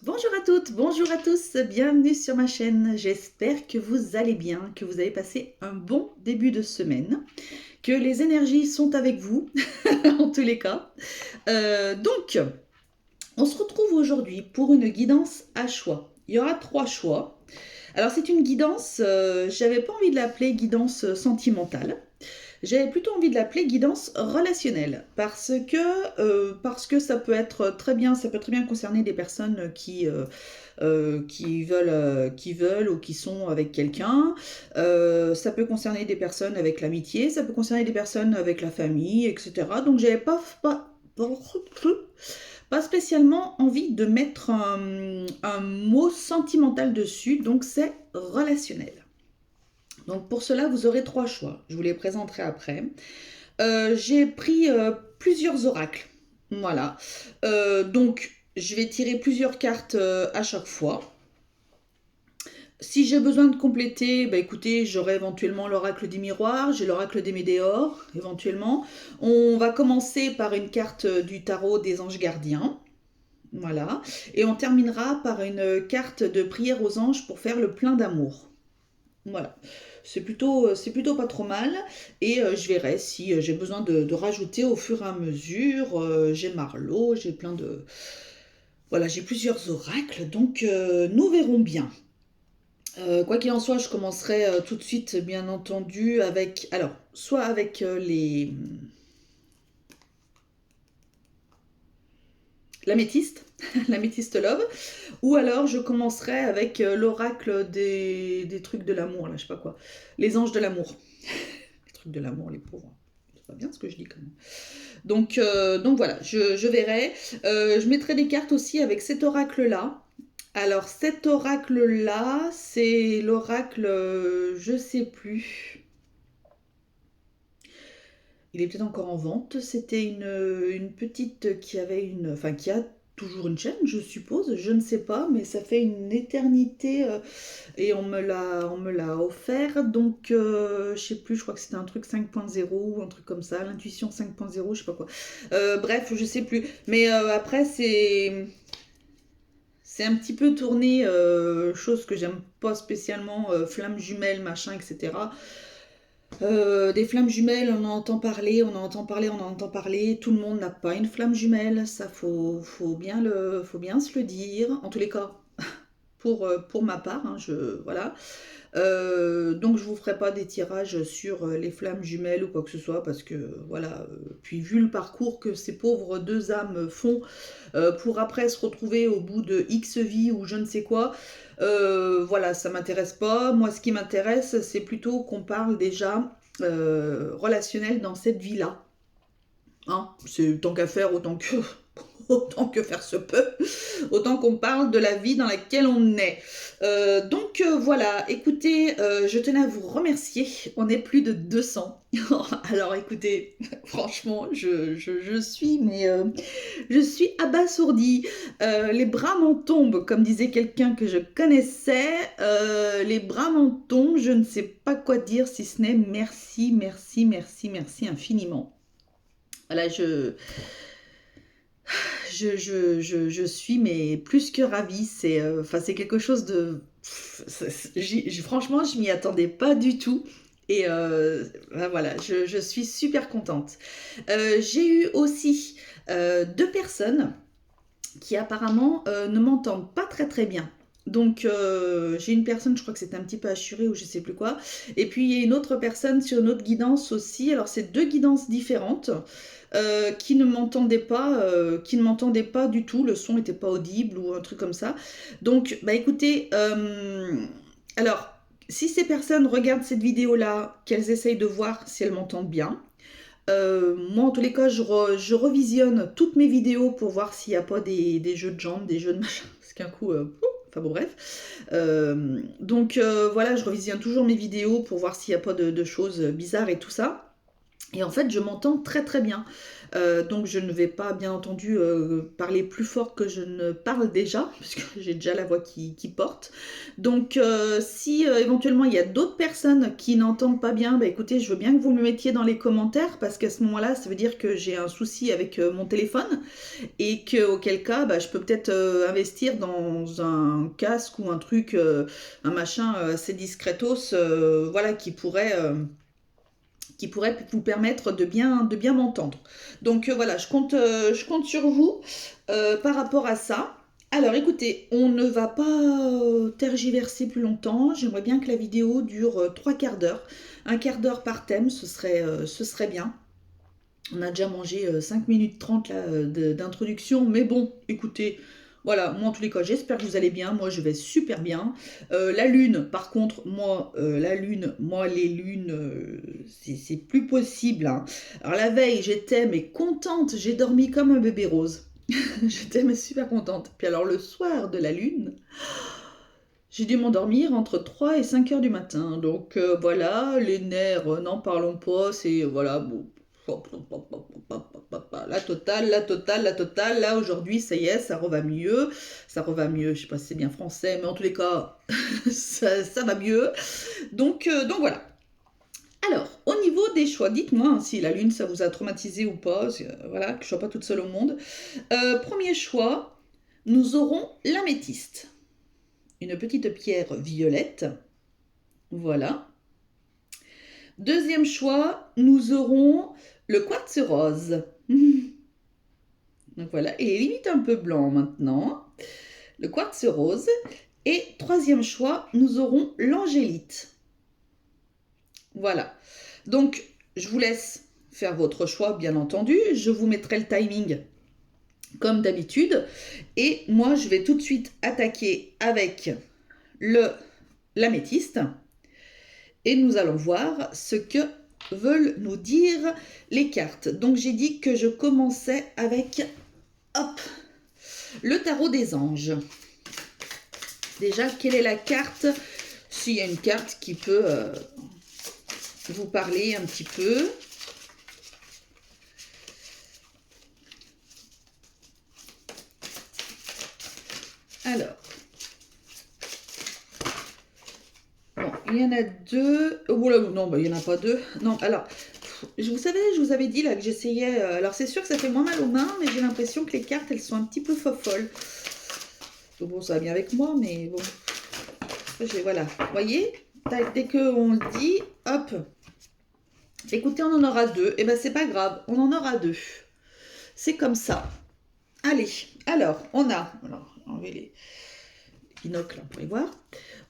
Bonjour à toutes, bonjour à tous, bienvenue sur ma chaîne. J'espère que vous allez bien, que vous avez passé un bon début de semaine, que les énergies sont avec vous, en tous les cas. Donc, on se retrouve aujourd'hui pour une guidance à choix. Il y aura 3 choix. Alors, c'est une guidance, j'avais pas envie de l'appeler guidance sentimentale. J'avais plutôt envie de l'appeler guidance relationnelle parce que ça peut être très bien, ça peut très bien concerner des personnes qui veulent ou qui sont avec quelqu'un. Ça peut concerner des personnes avec l'amitié, ça peut concerner des personnes avec la famille, etc. Donc j'avais pas spécialement envie de mettre un mot sentimental dessus, donc c'est relationnel. Donc pour cela, vous aurez 3 choix. Je vous les présenterai après. J'ai pris plusieurs oracles. Voilà. Donc, je vais tirer plusieurs cartes à chaque fois. Si j'ai besoin de compléter, bah écoutez, j'aurai éventuellement l'oracle des miroirs, j'ai l'oracle des météores, éventuellement. On va commencer par une carte du tarot des anges gardiens. Voilà. Et on terminera par une carte de prière aux anges pour faire le plein d'amour. Voilà. C'est plutôt pas trop mal. Et je verrai si j'ai besoin de rajouter au fur et à mesure. J'ai Marlowe, j'ai plein de... Voilà, j'ai plusieurs oracles, donc nous verrons bien. Quoi qu'il en soit, je commencerai tout de suite, bien entendu, avec... Alors, soit avec l'améthyste, l'améthyste love, ou alors je commencerai avec l'oracle des trucs de l'amour, là, je sais pas quoi. Les anges de l'amour. Les trucs de l'amour, les pauvres. C'est pas bien ce que je dis quand même. Donc voilà, je verrai. Je mettrai des cartes aussi avec cet oracle-là. Alors cet oracle-là, c'est l'oracle, je sais plus. Il est peut-être encore en vente. C'était une petite qui avait une... Enfin, qui a toujours une chaîne, je suppose. Je ne sais pas, mais ça fait une éternité et on me l'a offert. Donc, je sais plus, je crois que c'était un truc 5.0 ou un truc comme ça. L'intuition 5.0, je sais pas quoi. Bref, je sais plus. Mais après, c'est un petit peu tourné, chose que j'aime pas spécialement, flammes jumelles, machin, etc. Des flammes jumelles, on en entend parler, on en entend parler, on en entend parler. Tout le monde n'a pas une flamme jumelle, ça faut bien se le dire. En tous les cas, pour ma part, hein, voilà. Donc je vous ferai pas des tirages sur les flammes jumelles ou quoi que ce soit parce que voilà. Puis vu le parcours que ces pauvres deux âmes font pour après se retrouver au bout de X vies ou je ne sais quoi, voilà, ça m'intéresse pas. Moi, ce qui m'intéresse, c'est plutôt qu'on parle déjà relationnel dans cette vie-là. Hein, c'est tant qu'à faire, autant que faire se peut, autant qu'on parle de la vie dans laquelle on est. Donc voilà, écoutez, je tenais à vous remercier. On est plus de 200. Alors écoutez, franchement, je suis, mais je suis abasourdie. Les bras m'en tombent, comme disait quelqu'un que je connaissais. Les bras m'en tombent, je ne sais pas quoi dire si ce n'est merci, merci, merci, merci infiniment. Voilà, je suis mais plus que ravie. C'est quelque chose de... Franchement, je m'y attendais pas du tout. Et ben voilà, je suis super contente. J'ai eu aussi 2 personnes qui apparemment ne m'entendent pas très très bien. Donc j'ai une personne, je crois que c'était un petit peu assuré ou je sais plus quoi. Et puis il y a une autre personne sur une autre guidance aussi. Alors c'est 2 guidances différentes qui ne m'entendaient pas du tout. Le son n'était pas audible ou un truc comme ça. Donc bah écoutez, alors si ces personnes regardent cette vidéo là, qu'elles essayent de voir si elles m'entendent bien. Moi, en tous les cas, je revisionne toutes mes vidéos pour voir s'il n'y a pas des jeux de jambes, des jeux de machin. Parce qu'un coup, enfin bon, bref. Donc voilà, je revisionne toujours mes vidéos pour voir s'il n'y a pas de choses bizarres et tout ça. Et en fait, je m'entends très très bien. Donc je ne vais pas bien entendu parler plus fort que je ne parle déjà, parce que j'ai déjà la voix qui porte. Donc si éventuellement il y a d'autres personnes qui n'entendent pas bien, bah écoutez, je veux bien que vous me le mettiez dans les commentaires, parce qu'à ce moment-là, ça veut dire que j'ai un souci avec mon téléphone, et que auquel cas, bah, je peux peut-être investir dans un casque ou un truc, un machin assez discretos, voilà, qui pourrait vous permettre de bien m'entendre. Donc voilà, je compte sur vous par rapport à ça. Alors écoutez, on ne va pas tergiverser plus longtemps. J'aimerais bien que la vidéo dure 3 quarts d'heure. Un quart d'heure par thème, ce serait bien. On a déjà mangé 5 minutes 30 là, d'introduction, mais bon, écoutez, voilà, moi en tous les cas, j'espère que vous allez bien, moi je vais super bien. La lune, par contre, moi, la lune, moi les lunes, c'est plus possible, hein. Alors la veille, j'étais mais contente, j'ai dormi comme un bébé rose. J'étais mais super contente. Puis alors le soir de la lune, j'ai dû m'endormir entre 3 et 5 heures du matin. Donc voilà, les nerfs, n'en parlons pas, c'est voilà, bon. La totale, la totale, la totale. Là aujourd'hui, ça y est, ça reva mieux. Je sais pas si c'est bien français, mais en tous les cas, ça va mieux. Donc voilà. Alors, au niveau des choix, dites-moi hein, si la lune ça vous a traumatisé ou pas, voilà, que je sois pas toute seule au monde. Premier choix, nous aurons l'améthyste, une petite pierre violette. Voilà. Deuxième choix, nous aurons le quartz rose. Donc voilà, il est limite un peu blanc maintenant. Le quartz rose. Et troisième choix, nous aurons l'angélite. Voilà. Donc, je vous laisse faire votre choix, bien entendu. Je vous mettrai le timing comme d'habitude. Et moi, je vais tout de suite attaquer avec l'améthyste. Et nous allons voir ce que veulent nous dire les cartes. Donc j'ai dit que je commençais avec hop, le tarot des anges. Déjà, quelle est la carte? S'il y a une carte qui peut vous parler un petit peu. Alors, bon, il y en a deux. Oh là, non, bah, il n'y en a pas deux. Non, alors, vous savez, je vous avais dit là que j'essayais. Alors, c'est sûr que ça fait moins mal aux mains, mais j'ai l'impression que les cartes, elles sont un petit peu folles. Donc, bon, ça va bien avec moi, mais bon. Voilà, vous voyez, dès qu'on le dit, hop. Écoutez, on en aura deux. Eh ben, c'est pas grave, on en aura deux. C'est comme ça. Allez, alors, on a. Alors, enlever les binocles, on peut les voir.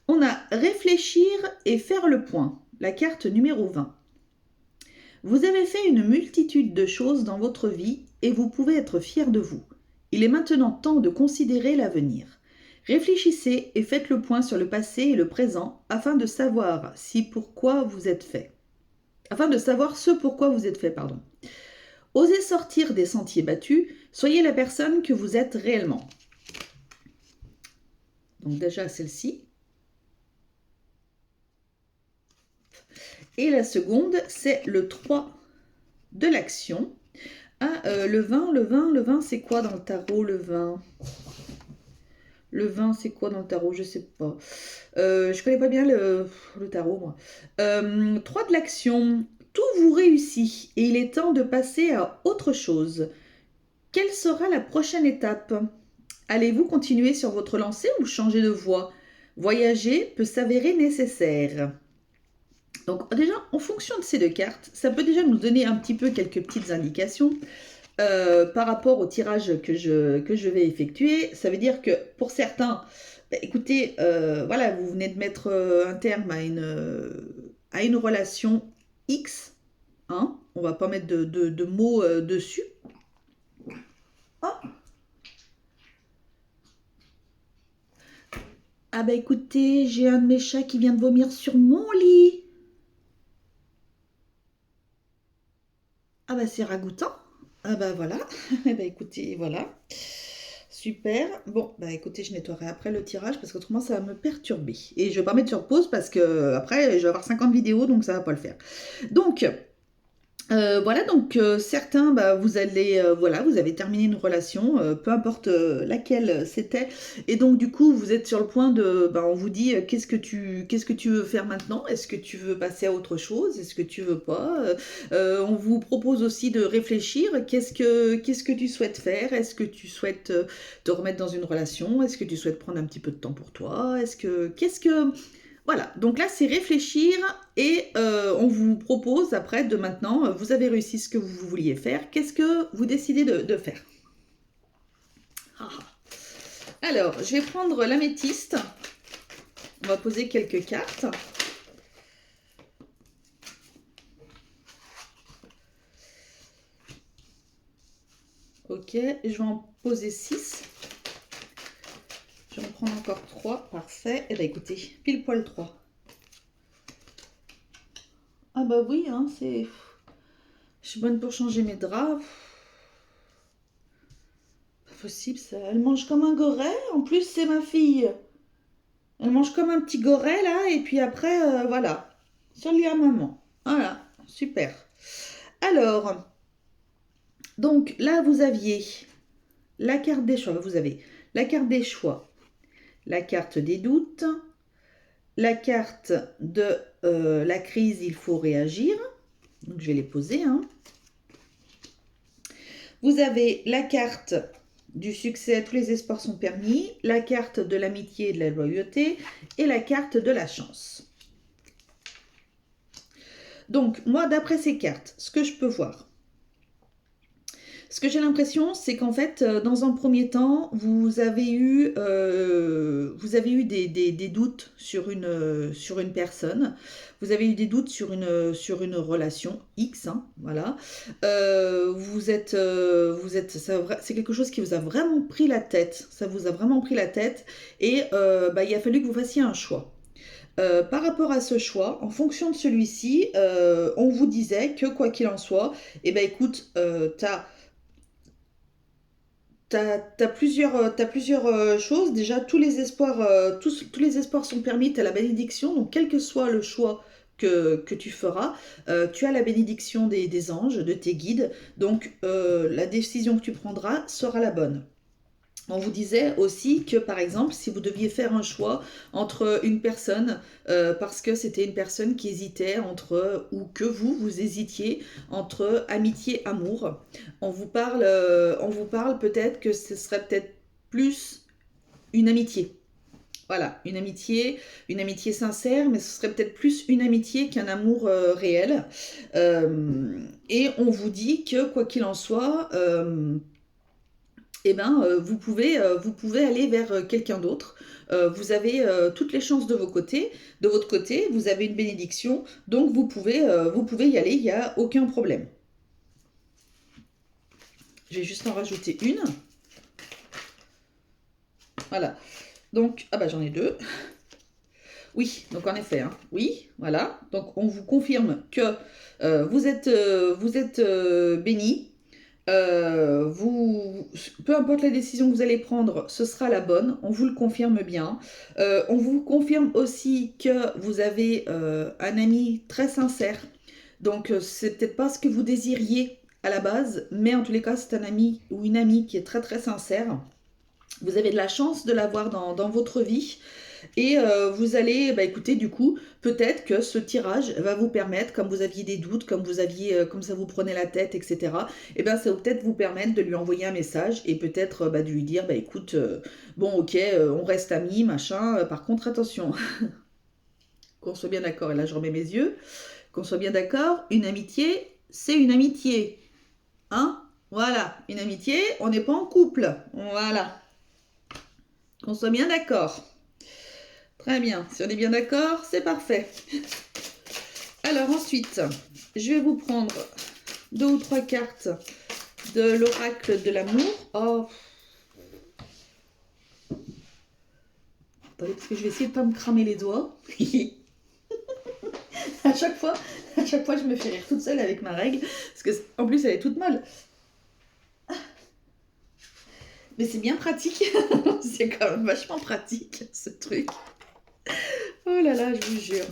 On a réfléchir et faire le point, la carte numéro 20. Vous avez fait une multitude de choses dans votre vie et vous pouvez être fier de vous. Il est maintenant temps de considérer l'avenir. Réfléchissez et faites le point sur le passé et le présent afin de savoir pourquoi vous êtes fait. Afin de savoir ce pourquoi vous êtes fait, pardon. Osez sortir des sentiers battus, soyez la personne que vous êtes réellement. Donc déjà celle-ci. Et la seconde, c'est le 3 de l'action. Ah, le 20, c'est quoi dans le tarot, le 20? Le 20, c'est quoi dans le tarot? Je sais pas. Je connais pas bien le tarot, moi. 3 de l'action. Tout vous réussit et il est temps de passer à autre chose. Quelle sera la prochaine étape? Allez-vous continuer sur votre lancée ou changer de voie? Voyager peut s'avérer nécessaire. Donc déjà, en fonction de ces deux cartes, ça peut déjà nous donner un petit peu quelques petites indications par rapport au tirage que je vais effectuer. Ça veut dire que pour certains, bah, écoutez, voilà, vous venez de mettre un terme à une relation X. Hein, on va pas mettre de mots dessus. Oh. Ah bah écoutez, j'ai un de mes chats qui vient de vomir sur mon lit. Ah bah c'est ragoûtant. Ah bah voilà. Eh bah écoutez, voilà. Super. Bon, bah écoutez, je nettoierai après le tirage parce qu'autrement ça va me perturber. Et je vais pas mettre sur pause parce que après je vais avoir 50 vidéos donc ça va pas le faire. Donc, Voilà, donc certains, bah, vous allez, voilà, vous avez terminé une relation, peu importe, laquelle c'était et donc du coup, vous êtes sur le point de bah, on vous dit: qu'est-ce que tu veux faire maintenant? Est-ce que tu veux passer à autre chose? Est-ce que tu veux pas?» On vous propose aussi de réfléchir. Qu'est-ce que tu souhaites faire? Est-ce que tu souhaites, te remettre dans une relation? Est-ce que tu souhaites prendre un petit peu de temps pour toi? Qu'est-ce que voilà, donc là, c'est réfléchir et on vous propose après de maintenant, vous avez réussi ce que vous vouliez faire. Qu'est-ce que vous décidez de faire? Ah, ah. Alors, je vais prendre l'améthyste. On va poser quelques cartes. Ok, je vais en poser 6. Je vais en prendre encore 3. Parfait. Eh bien, écoutez, pile poil 3. Ah bah oui, hein, c'est... Je suis bonne pour changer mes draps. Pas possible, ça. Elle mange comme un goret. En plus, c'est ma fille. Elle mange comme un petit goret, là. Et puis après, voilà. Sur le lit à maman. Voilà, super. Alors, donc là, vous aviez la carte des choix. Vous avez la carte des choix, la carte des doutes, la carte de la crise, il faut réagir. Donc, je vais les poser. Hein. Vous avez la carte du succès, tous les espoirs sont permis, la carte de l'amitié et de la loyauté et la carte de la chance. Donc, moi, d'après ces cartes, ce que je peux voir, ce que j'ai l'impression, c'est qu'en fait, dans un premier temps, vous avez eu des doutes sur une personne. Vous avez eu des doutes sur une relation X, hein, voilà. C'est quelque chose qui vous a vraiment pris la tête. Ça vous a vraiment pris la tête. Et bah, il a fallu que vous fassiez un choix. Par rapport à ce choix, en fonction de celui-ci, on vous disait que quoi qu'il en soit, eh ben écoute, t'as plusieurs choses. Déjà, tous les espoirs sont permis. Tu as la bénédiction. Donc, quel que soit le choix que tu feras, tu as la bénédiction des anges, de tes guides. Donc, la décision que tu prendras sera la bonne. On vous disait aussi que, par exemple, si vous deviez faire un choix entre une personne, parce que c'était une personne qui hésitait entre, ou que vous hésitiez entre amitié, amour, on vous parle peut-être que ce serait peut-être plus une amitié. Voilà, une amitié sincère, mais ce serait peut-être plus une amitié qu'un amour réel. Et on vous dit que, quoi qu'il en soit, eh ben, vous pouvez aller vers quelqu'un d'autre. Vous avez toutes les chances de de votre côté, vous avez une bénédiction, donc vous pouvez y aller, il n'y a aucun problème. Je vais juste en rajouter une. Voilà. Donc, ah bah j'en ai deux. Oui, donc en effet, hein, oui, voilà. Donc on vous confirme que vous êtes béni. Peu importe la décision que vous allez prendre, ce sera la bonne, on vous le confirme bien. On vous confirme aussi que vous avez un ami très sincère, donc c'est peut-être pas ce que vous désiriez à la base, mais en tous les cas, c'est un ami ou une amie qui est très très sincère. Vous avez de la chance de l'avoir dans votre vie. Et vous allez, bah écoutez, du coup, peut-être que ce tirage va vous permettre, comme vous aviez des doutes, comme ça vous prenait la tête, etc. Et ben ça va peut-être vous permettre de lui envoyer un message et peut-être bah, de lui dire, bah écoute, bon ok, on reste amis, machin. Par contre, attention, qu'on soit bien d'accord. Et là, je remets mes yeux. Qu'on soit bien d'accord, une amitié, c'est une amitié, hein? Voilà, une amitié, on n'est pas en couple. Voilà, qu'on soit bien d'accord. Très bien, si on est bien d'accord, c'est parfait. Alors ensuite, je vais vous prendre 2 ou 3 cartes de l'oracle de l'amour. Oh. Attendez, parce que je vais essayer de ne pas me cramer les doigts. à chaque fois, je me fais rire toute seule avec ma règle. Parce que en plus, elle est toute molle. Mais c'est bien pratique. c'est quand même vachement pratique, ce truc. Oh là là, je vous jure.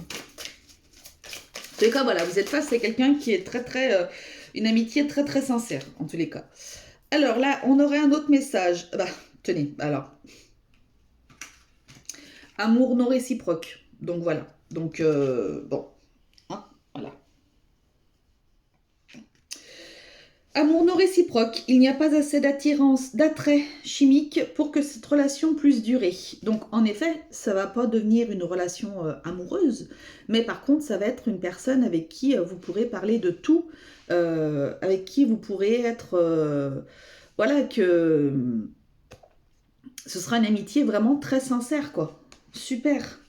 tous les cas, voilà, vous êtes face à quelqu'un qui est très très... une amitié très très sincère, en tous les cas. Alors là, on aurait un autre message. Bah, tenez, alors. Amour non réciproque. Donc voilà. Donc, bon. Hein, voilà. Amour non réciproque. Il n'y a pas assez d'attirance, d'attrait chimique pour que cette relation puisse durer. Donc, en effet, ça va pas devenir une relation amoureuse, mais par contre, ça va être une personne avec qui vous pourrez parler de tout, avec qui vous pourrez être... voilà, que ce sera une amitié vraiment très sincère, quoi. Super.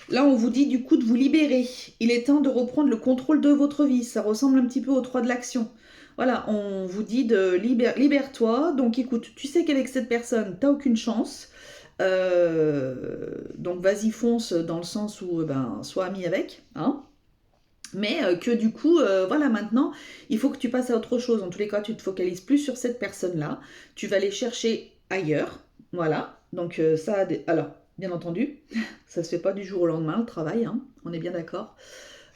Là, on vous dit du coup de vous libérer. Il est temps de reprendre le contrôle de votre vie. Ça ressemble un petit peu au 3 de l'action. Voilà, on vous dit de libère-toi. Donc écoute, tu sais qu'avec cette personne, t'as aucune chance. Donc vas-y, fonce dans le sens où, ben, sois ami avec. Hein, mais que du coup, voilà, maintenant, il faut que tu passes à autre chose. En tous les cas, tu te focalises plus sur cette personne-là. Tu vas aller chercher ailleurs. Voilà. Donc ça, alors, bien entendu, ça se fait pas du jour au lendemain, le travail, hein, on est bien d'accord.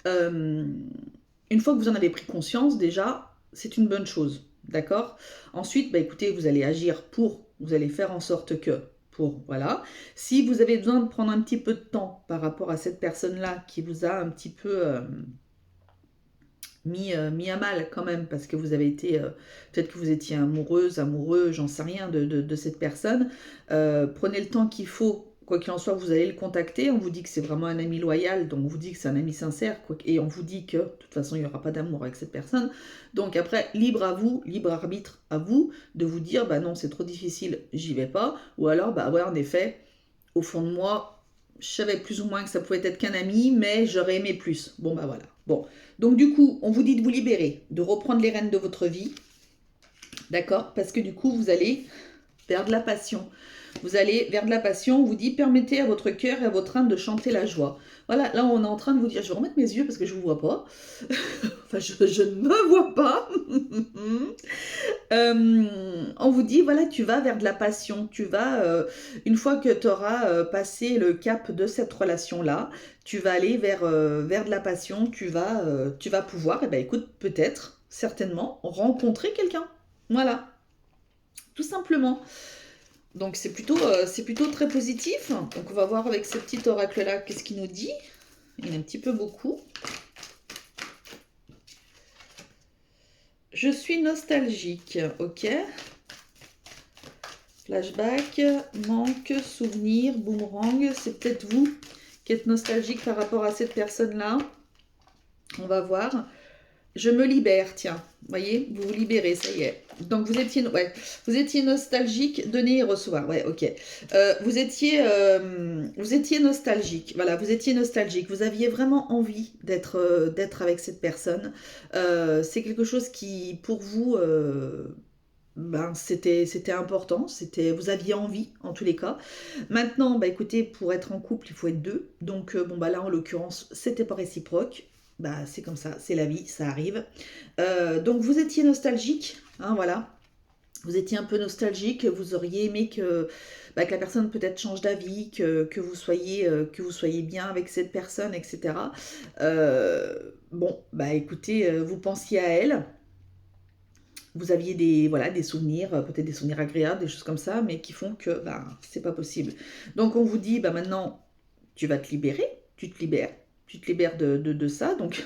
Une fois que vous en avez pris conscience, déjà, c'est une bonne chose. D'accord. Ensuite, bah, écoutez, vous allez agir vous allez faire en sorte que, voilà. Si vous avez besoin de prendre un petit peu de temps par rapport à cette personne-là qui vous a un petit peu... mis à mal quand même, parce que vous avez été, peut-être que vous étiez amoureux, j'en sais rien, de cette personne. Prenez le temps qu'il faut, quoi qu'il en soit, vous allez le contacter, on vous dit que c'est vraiment un ami loyal, donc on vous dit que c'est un ami sincère, et on vous dit que de toute façon il n'y aura pas d'amour avec cette personne. Donc après, libre à vous, libre arbitre à vous, de vous dire, bah non, c'est trop difficile, j'y vais pas, ou alors, bah ouais, en effet, au fond de moi, je savais plus ou moins que ça pouvait être qu'un ami, mais j'aurais aimé plus. Bon, bah voilà. Bon, donc du coup, on vous dit de vous libérer, de reprendre les rênes de votre vie, d'accord? Parce que du coup, vous allez vers de la passion. Vous allez vers de la passion, on vous dit permettez à votre cœur et à votre âme de chanter la joie. Voilà, là on est en train de vous dire, je vais remettre mes yeux parce que je ne vous vois pas. Enfin, je ne me vois pas. On vous dit, voilà, tu vas vers de la passion. Tu vas, une fois que tu auras passé le cap de cette relation-là, tu vas aller vers de la passion. Tu vas pouvoir, eh ben, écoute, peut-être, certainement, rencontrer quelqu'un. Voilà, tout simplement. Donc c'est plutôt très positif. Donc on va voir avec ce petit oracle-là, qu'est-ce qu'il nous dit. Il y en a un petit peu beaucoup. Je suis nostalgique, ok. Flashback, manque, souvenir, boomerang. C'est peut-être vous qui êtes nostalgique par rapport à cette personne-là. On va voir. Je me libère, tiens. Vous voyez, vous vous libérez, ça y est. Donc vous étiez nostalgique, donner et recevoir. Ouais, ok. Vous étiez nostalgique. Voilà, vous étiez nostalgique. Vous aviez vraiment envie d'être avec cette personne. C'est quelque chose qui, pour vous, ben, c'était important. Vous aviez envie, en tous les cas. Maintenant, bah écoutez, pour être en couple, il faut être deux. Donc bon bah là, en l'occurrence, c'était pas réciproque. Bah, c'est comme ça, c'est la vie, ça arrive. Donc vous étiez nostalgique, hein, voilà. Vous étiez un peu nostalgique, vous auriez aimé que la personne peut-être change d'avis, que vous soyez bien avec cette personne, etc. Bon, bah écoutez, vous pensiez à elle. Vous aviez des souvenirs, peut-être des souvenirs agréables, des choses comme ça, mais qui font que c'est pas possible. Donc on vous dit, bah maintenant, tu vas te libérer, tu te libères de ça, donc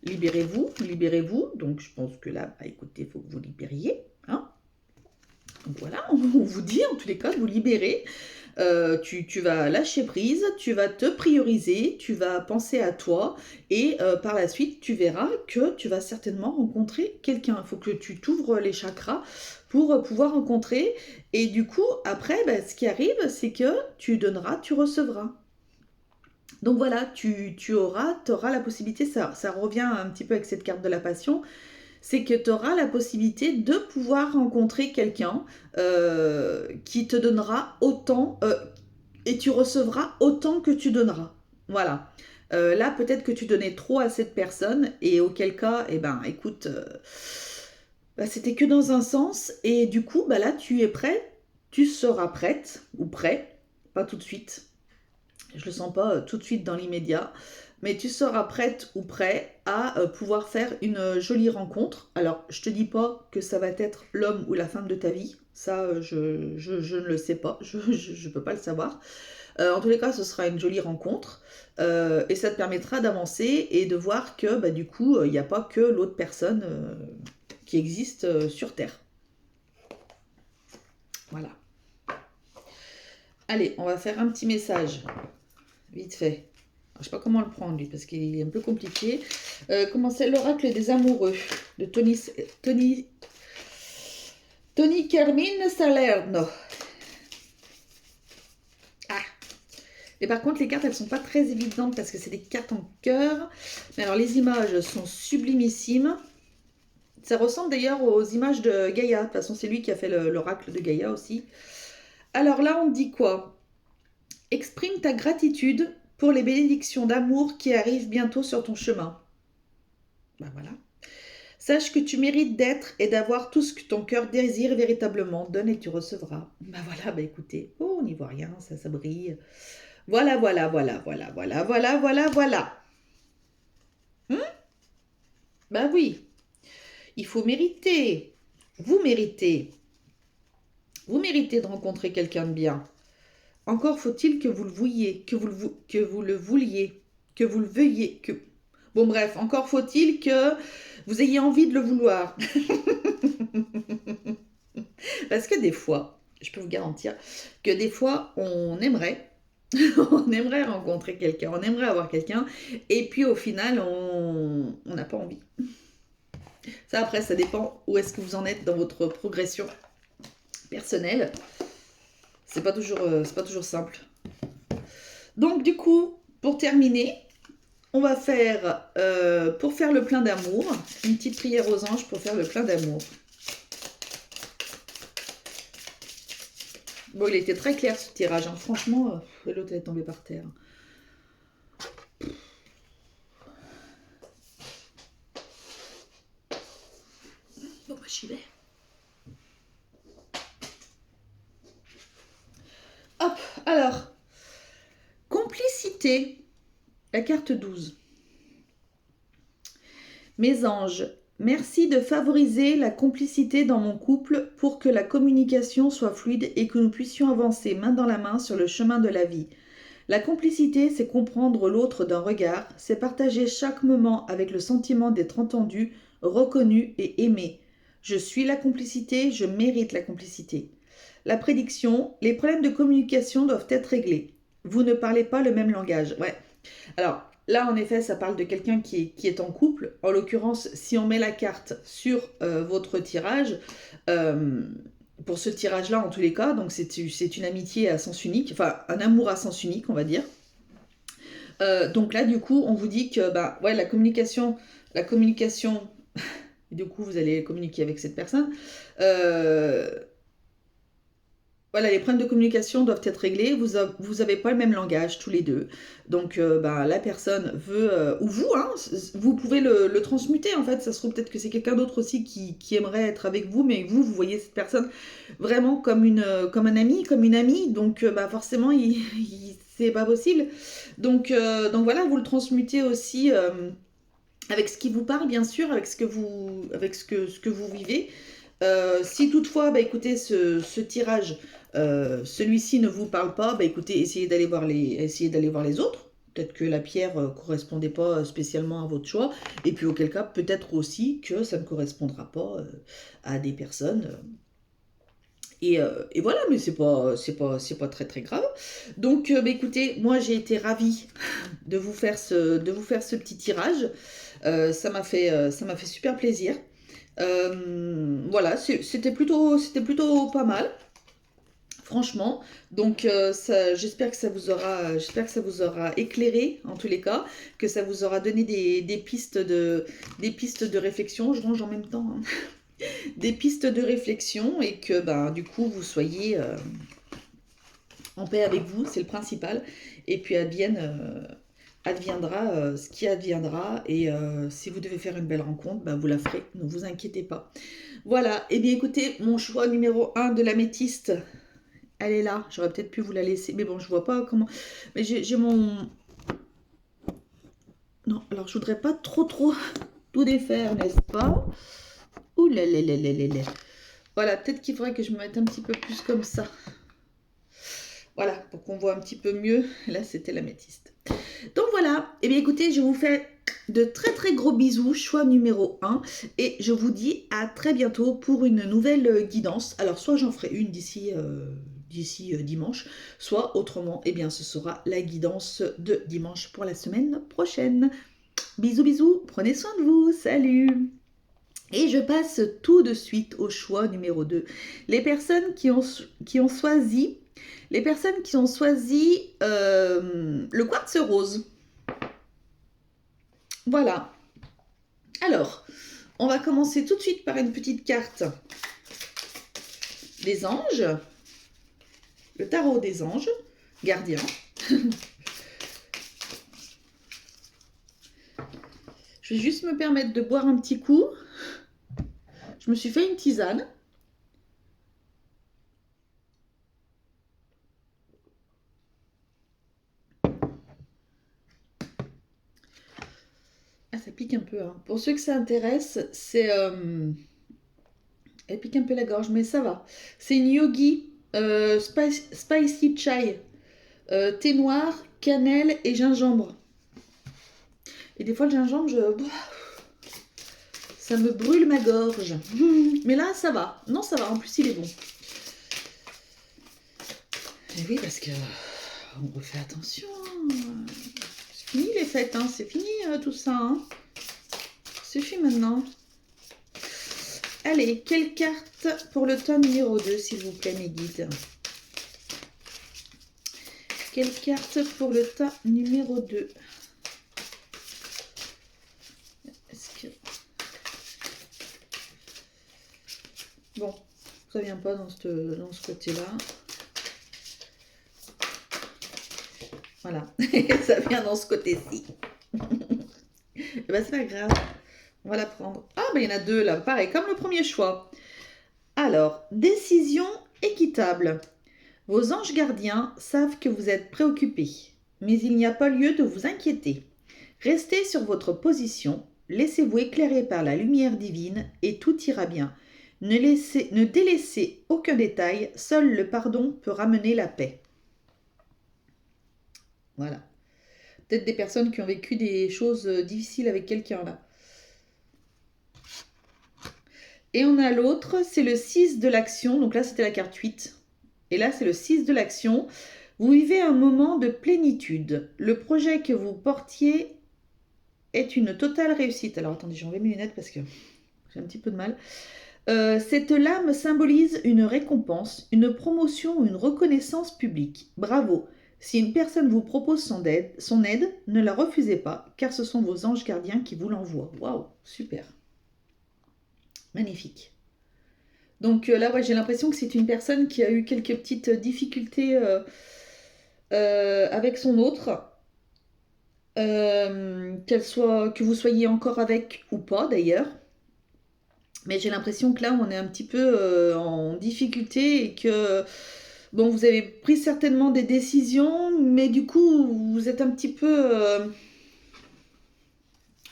libérez-vous, libérez-vous. Donc je pense que là, bah, écoutez, il faut que vous libériez. Hein, donc voilà, on vous dit en tous les cas de vous libérer. Tu vas lâcher prise, tu vas te prioriser, tu vas penser à toi et par la suite, tu verras que tu vas certainement rencontrer quelqu'un. Il faut que tu t'ouvres les chakras pour pouvoir rencontrer. Et du coup, après, bah, ce qui arrive, c'est que tu donneras, tu recevras. Donc voilà, tu auras la possibilité, ça revient un petit peu avec cette carte de la passion, c'est que tu auras la possibilité de pouvoir rencontrer quelqu'un qui te donnera autant et tu recevras autant que tu donneras. Voilà. Là, peut-être que tu donnais trop à cette personne et auquel cas, eh ben, écoute, bah, c'était que dans un sens et du coup, bah, là, tu es prêt, tu seras prête ou prêt, pas tout de suite, Je le sens pas tout de suite dans l'immédiat. Mais tu seras prête ou prêt à pouvoir faire une jolie rencontre. Alors, je te dis pas que ça va être l'homme ou la femme de ta vie. Ça, je ne le sais pas. Je peux pas le savoir. En tous les cas, ce sera une jolie rencontre. Et ça te permettra d'avancer et de voir que bah, du coup, il n'y a pas que l'autre personne qui existe sur Terre. Voilà. Allez, on va faire un petit message. Vite fait. Je sais pas comment le prendre lui, parce qu'il est un peu compliqué. Comment c'est l'oracle des amoureux de Tony Carmine Salerno. Ah. Et par contre, les cartes, elles sont pas très évidentes parce que c'est des cartes en cœur. Mais alors, les images sont sublimissimes. Ça ressemble d'ailleurs aux images de Gaïa. De toute façon, c'est lui qui a fait l'oracle de Gaïa aussi. Alors là, on dit quoi? Exprime ta gratitude pour les bénédictions d'amour qui arrivent bientôt sur ton chemin. Ben voilà. Sache que tu mérites d'être et d'avoir tout ce que ton cœur désire véritablement. Donne et tu recevras. Ben voilà, ben écoutez. Oh, on n'y voit rien, ça brille. Voilà, voilà, voilà, voilà, voilà, voilà, voilà, voilà. Ben oui. Il faut mériter. Vous méritez. Vous méritez de rencontrer quelqu'un de bien. Encore faut-il que vous le vouliez, que vous le vouliez, que vous le veuillez, que... Bon bref, encore faut-il que vous ayez envie de le vouloir. Parce que des fois, je peux vous garantir que des fois, on aimerait, on aimerait rencontrer quelqu'un, on aimerait avoir quelqu'un, et puis au final, on n'a pas envie. Ça après, ça dépend où est-ce que vous en êtes dans votre progression personnelle. C'est pas toujours simple. Donc du coup, pour terminer, on va faire, pour faire le plein d'amour, une petite prière aux anges pour faire le plein d'amour. Bon, il était très clair ce tirage, hein. Franchement, l'autre est tombé par terre. Bon, bah j'y vais. Hop, alors, complicité, la carte 12. Mes anges, merci de favoriser la complicité dans mon couple pour que la communication soit fluide et que nous puissions avancer main dans la main sur le chemin de la vie. La complicité, c'est comprendre l'autre d'un regard, c'est partager chaque moment avec le sentiment d'être entendu, reconnu et aimé. Je suis la complicité, je mérite la complicité. La prédiction, les problèmes de communication doivent être réglés. Vous ne parlez pas le même langage. Ouais. Alors, là, en effet, ça parle de quelqu'un qui est en couple. En l'occurrence, si on met la carte sur votre tirage, pour ce tirage-là, en tous les cas, donc c'est une amitié à sens unique, enfin, un amour à sens unique, on va dire. Donc là, du coup, on vous dit que bah, ouais, la communication, du coup, vous allez communiquer avec cette personne. Voilà, les problèmes de communication doivent être réglés. Vous n'avez pas le même langage tous les deux. Donc, bah, la personne veut, ou vous, hein, vous pouvez le transmuter en fait. Ça se trouve peut-être que c'est quelqu'un d'autre aussi qui aimerait être avec vous, mais vous voyez cette personne vraiment comme un ami, comme une amie. Donc, bah, forcément, c'est pas possible. Donc voilà, vous le transmutez aussi avec ce qui vous parle, bien sûr, avec ce que vous vivez. Si toutefois, bah, écoutez, ce tirage, celui-ci ne vous parle pas, bah, écoutez, essayez d'aller voir les autres. Peut-être que la pierre ne correspondait pas spécialement à votre choix. Et puis auquel cas, peut-être aussi que ça ne correspondra pas à des personnes. Et voilà, mais c'est pas très très grave. Donc, bah, écoutez, moi j'ai été ravie de vous faire ce petit tirage. Ça m'a fait super plaisir. Voilà, c'était plutôt pas mal, franchement. Donc, j'espère que ça vous aura éclairé en tous les cas, que ça vous aura donné des pistes de réflexion. Je range en même temps, hein. Des pistes de réflexion et que ben, du coup vous soyez en paix avec vous, c'est le principal. Et puis adviendra ce qui adviendra. Et si vous devez faire une belle rencontre, ben, vous la ferez, ne vous inquiétez pas. Voilà, et bien écoutez, mon choix numéro 1 de l'améthyste Elle est là. J'aurais peut-être pu vous la laisser. Mais bon, je vois pas comment... Mais j'ai mon... Non, alors je voudrais pas trop tout défaire, n'est-ce pas? Ouh là là là là là là. Voilà, peut-être qu'il faudrait que je me mette un petit peu plus comme ça. Voilà, pour qu'on voit un petit peu mieux. Là, c'était l'améthyste. Donc voilà, et bien écoutez, je vous fais de très gros bisous, choix numéro 1. Et je vous dis à très bientôt pour une nouvelle guidance. Alors, soit j'en ferai une d'ici dimanche, soit autrement, et bien ce sera la guidance de dimanche pour la semaine prochaine. Bisous, bisous, prenez soin de vous, salut! Et je passe tout de suite au choix numéro 2. Les personnes qui ont choisi, le quartz rose. Voilà. Alors, on va commencer tout de suite par une petite carte des anges. Le tarot des anges, gardiens. Je vais juste me permettre de boire un petit coup. Je me suis fait une tisane. Ah, ça pique un peu. Hein. Pour ceux que ça intéresse, c'est... Elle pique un peu la gorge, mais ça va. C'est une yogi spicy chai. Thé noir, cannelle et gingembre. Et des fois, le gingembre, ça me brûle ma gorge. Mais là, ça va. Non, ça va. En plus, il est bon. Et oui, parce que on refait attention. C'est fini les fêtes, hein. C'est fini tout ça. Hein. Suffit maintenant. Allez, quelle carte pour le tas numéro 2, s'il vous plaît, mes guides? Quelle carte pour le tas numéro 2? Est-ce que... Bon, ça vient pas dans ce côté-là. Voilà, ça vient dans ce côté-ci. Et ben c'est pas grave, on va la prendre. Ah, ben il y en a deux là, pareil, comme le premier choix. Alors, décision équitable. Vos anges gardiens savent que vous êtes préoccupé, mais il n'y a pas lieu de vous inquiéter. Restez sur votre position, laissez-vous éclairer par la lumière divine et tout ira bien. Ne délaissez aucun détail, seul le pardon peut ramener la paix. Voilà. Peut-être des personnes qui ont vécu des choses difficiles avec quelqu'un là. Et on a l'autre, c'est le 6 de l'action. Donc là, c'était la carte 8. Et là, c'est le 6 de l'action. Vous vivez un moment de plénitude. Le projet que vous portiez est une totale réussite. Alors attendez, j'ai enlevé mes lunettes parce que j'ai un petit peu de mal. Cette lame symbolise une récompense, une promotion ou une reconnaissance publique. Bravo. Si une personne vous propose son aide, ne la refusez pas, car ce sont vos anges gardiens qui vous l'envoient. Waouh, super. Magnifique. Donc là, ouais, j'ai l'impression que c'est une personne qui a eu quelques petites difficultés avec son autre. Que vous soyez encore avec ou pas d'ailleurs. Mais j'ai l'impression que là, on est un petit peu en difficulté et que, bon, vous avez pris certainement des décisions, mais du coup, vous êtes un petit peu...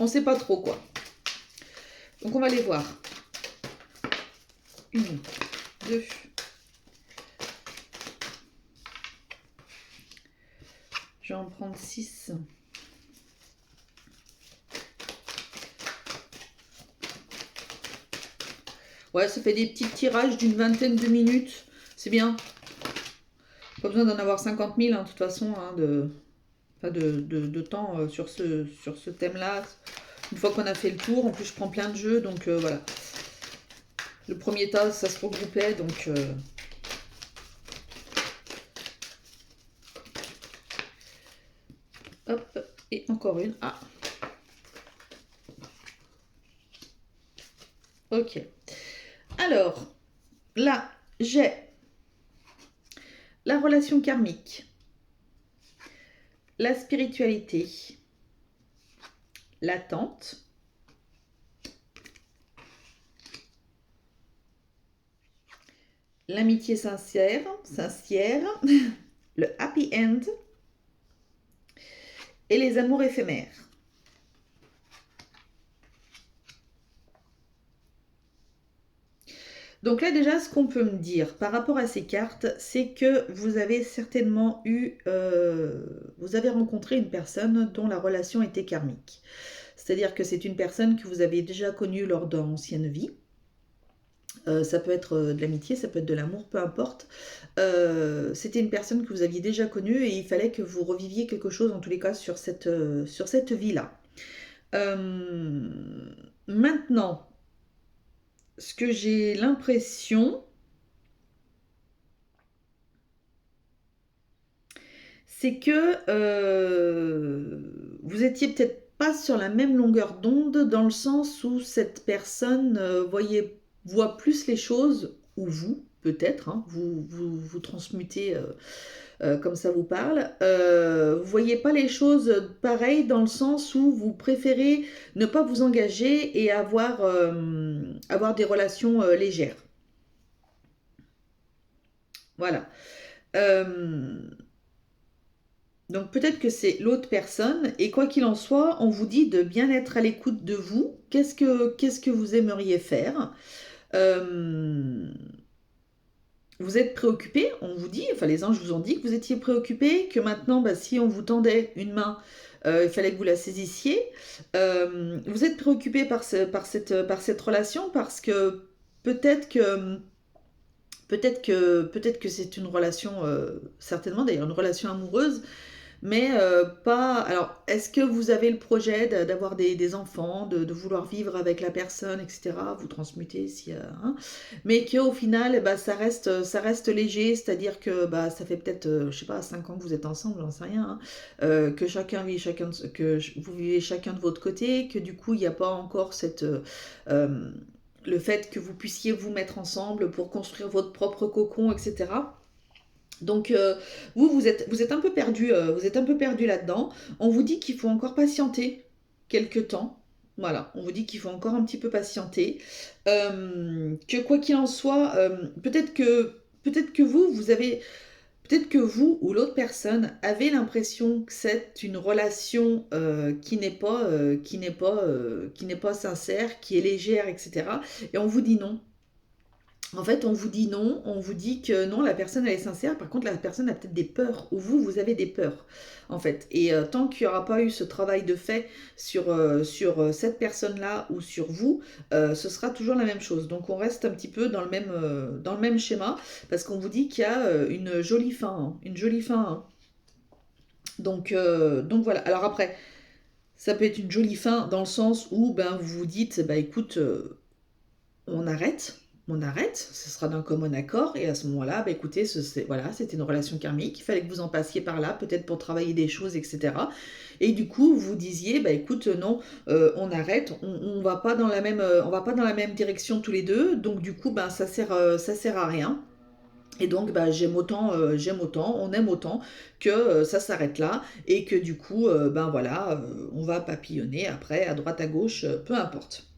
on ne sait pas trop, quoi. Donc, on va les voir. 1, 2. Je vais en prendre 6. Ouais, ça fait des petits tirages d'une vingtaine de minutes. C'est bien. Pas besoin d'en avoir 50 000, hein, de toute façon, hein, de temps sur ce thème-là. Une fois qu'on a fait le tour, en plus, je prends plein de jeux, donc voilà. Le premier tas, ça se regroupait, donc... Hop, et encore une. Ah. Ok. Alors, là, j'ai la relation karmique, la spiritualité, l'attente, l'amitié sincère, le happy end et les amours éphémères. Donc là déjà, ce qu'on peut me dire par rapport à ces cartes, c'est que vous avez certainement vous avez rencontré une personne dont la relation était karmique. C'est-à-dire que c'est une personne que vous avez déjà connue lors d'anciennes vies. Ça peut être de l'amitié, ça peut être de l'amour, peu importe. C'était une personne que vous aviez déjà connue et il fallait que vous reviviez quelque chose, en tous les cas, sur cette vie-là. Maintenant, ce que j'ai l'impression, c'est que vous étiez peut-être pas sur la même longueur d'onde dans le sens où cette personne voit plus les choses, ou vous, peut-être, hein, vous transmutez comme ça vous parle. Vous voyez pas les choses pareilles dans le sens où vous préférez ne pas vous engager et avoir des relations légères. Voilà. Euh, Donc peut-être que c'est l'autre personne, et quoi qu'il en soit, on vous dit de bien être à l'écoute de vous. Qu'est-ce que vous aimeriez faire? Euh, Vous êtes préoccupé, on vous dit, enfin les anges vous ont dit que vous étiez préoccupé, que maintenant, bah, si on vous tendait une main, il fallait que vous la saisissiez. Vous êtes préoccupé par cette relation parce que peut-être que peut-être que c'est une relation, certainement d'ailleurs une relation amoureuse, mais pas. Alors, est-ce que vous avez le projet d'avoir des enfants, de vouloir vivre avec la personne, etc. Vous transmutez si, hein, mais qu'au final, eh ben, ça reste léger, c'est-à-dire que bah, ça fait peut-être, je sais pas, 5 ans que vous êtes ensemble, j'en sais rien, hein, que vous vivez chacun de votre côté, que du coup, il n'y a pas encore euh, le fait que vous puissiez vous mettre ensemble pour construire votre propre cocon, etc. Donc vous êtes un peu perdu, vous êtes un peu perdu là-dedans. On vous dit qu'il faut encore patienter quelques temps. Voilà, on vous dit qu'il faut encore un petit peu patienter. Que quoi qu'il en soit, peut-être que peut-être que vous ou l'autre personne avez l'impression que c'est une relation qui n'est pas sincère, qui est légère, etc. Et on vous dit non. En fait, on vous dit non, on vous dit que non, la personne elle est sincère, par contre la personne a peut-être des peurs, ou vous avez des peurs, en fait. Et tant qu'il n'y aura pas eu ce travail de fait sur cette personne-là ou sur vous, ce sera toujours la même chose. Donc on reste un petit peu dans le même schéma, parce qu'on vous dit qu'il y a une jolie fin, hein, une jolie fin. Hein. Donc voilà. Alors après, ça peut être une jolie fin dans le sens où ben, vous vous dites, bah écoute, on arrête, ce sera d'un commun accord, et à ce moment-là, bah écoutez, voilà, c'était une relation karmique, il fallait que vous en passiez par là, peut-être pour travailler des choses, etc. Et du coup, vous disiez, bah écoute, non, on arrête, on va pas dans la même, on va pas dans la même direction tous les deux, donc du coup, bah ça sert à rien. Et donc, bah, j'aime autant, on aime autant que ça s'arrête là et que du coup, ben voilà, on va papillonner après à droite à gauche, peu importe.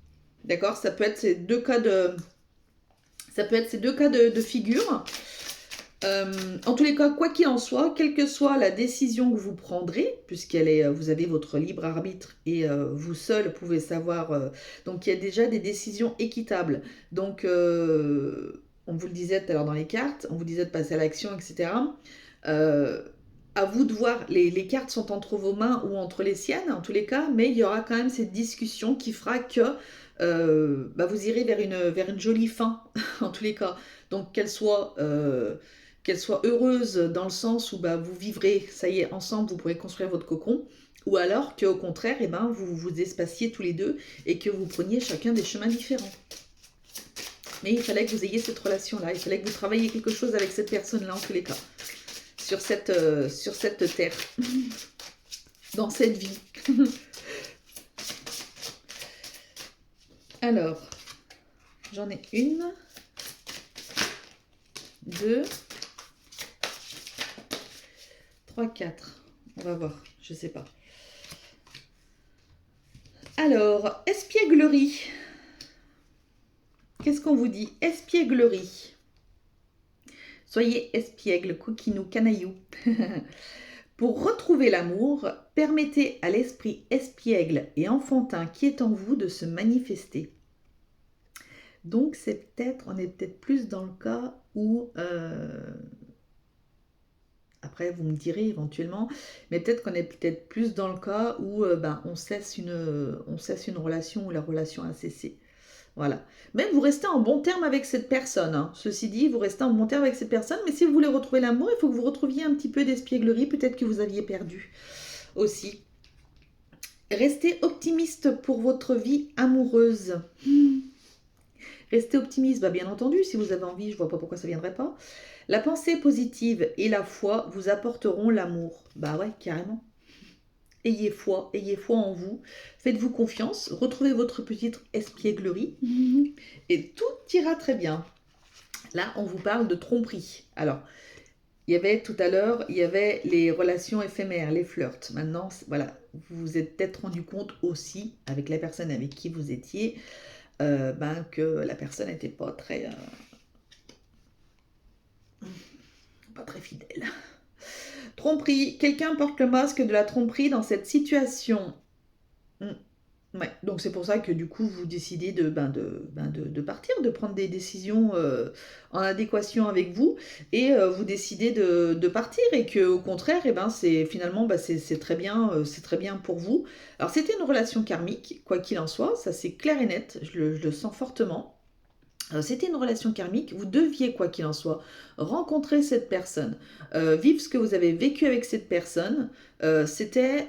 D'accord? Ça peut être ces deux cas de figure. En tous les cas, quoi qu'il en soit, quelle que soit la décision que vous prendrez, vous avez votre libre arbitre et vous seul pouvez savoir. Donc, il y a déjà des décisions équitables. Donc, on vous le disait tout à l'heure dans les cartes, on vous disait de passer à l'action, etc. Euh, à vous de voir, les cartes sont entre vos mains ou entre les siennes, en tous les cas, mais il y aura quand même cette discussion qui fera que bah, vous irez vers une jolie fin, en tous les cas. Donc qu'elle soit heureuse dans le sens où bah, vous vivrez, ça y est, ensemble, vous pourrez construire votre cocon, ou alors qu'au contraire, eh ben, vous vous espaciez tous les deux et que vous preniez chacun des chemins différents. Mais il fallait que vous ayez cette relation-là, il fallait que vous travailliez quelque chose avec cette personne-là, en tous les cas, sur cette terre, dans cette vie. Alors, j'en ai une, deux, trois, quatre. On va voir, je sais pas. Alors, espièglerie. Qu'est-ce qu'on vous dit? Espièglerie. Soyez espiègle, coquinou, canaillou. Pour retrouver l'amour, permettez à l'esprit espiègle et enfantin qui est en vous de se manifester. Donc on est peut-être plus dans le cas où, après vous me direz éventuellement, mais peut-être qu'on est peut-être plus dans le cas où on cesse une relation ou la relation a cessé. Voilà. Même vous restez en bon terme avec cette personne, hein. Ceci dit, vous restez en bon terme avec cette personne, mais si vous voulez retrouver l'amour, il faut que vous retrouviez un petit peu d'espièglerie, peut-être que vous aviez perdu aussi. Restez optimiste pour votre vie amoureuse. Restez optimiste, bah bien entendu, si vous avez envie, je vois pas pourquoi ça viendrait pas. La pensée positive et la foi vous apporteront l'amour. Bah ouais, carrément. Ayez foi en vous, faites-vous confiance, retrouvez votre petite espièglerie et tout ira très bien. Là, on vous parle de tromperie. Alors, il y avait tout à l'heure, il y avait les relations éphémères, les flirts. Maintenant, voilà, vous vous êtes peut-être rendu compte aussi, avec la personne avec qui vous étiez, que la personne n'était pas très fidèle. Tromperie. Quelqu'un porte le masque de la tromperie dans cette situation. Ouais, donc c'est pour ça que du coup vous décidez de partir, de prendre des décisions en adéquation avec vous et vous décidez de partir et que au contraire c'est finalement c'est très bien pour vous. Alors c'était une relation karmique, quoi qu'il en soit, ça c'est clair et net, je le sens fortement. C'était une relation karmique, vous deviez, quoi qu'il en soit, rencontrer cette personne, vivre ce que vous avez vécu avec cette personne, c'était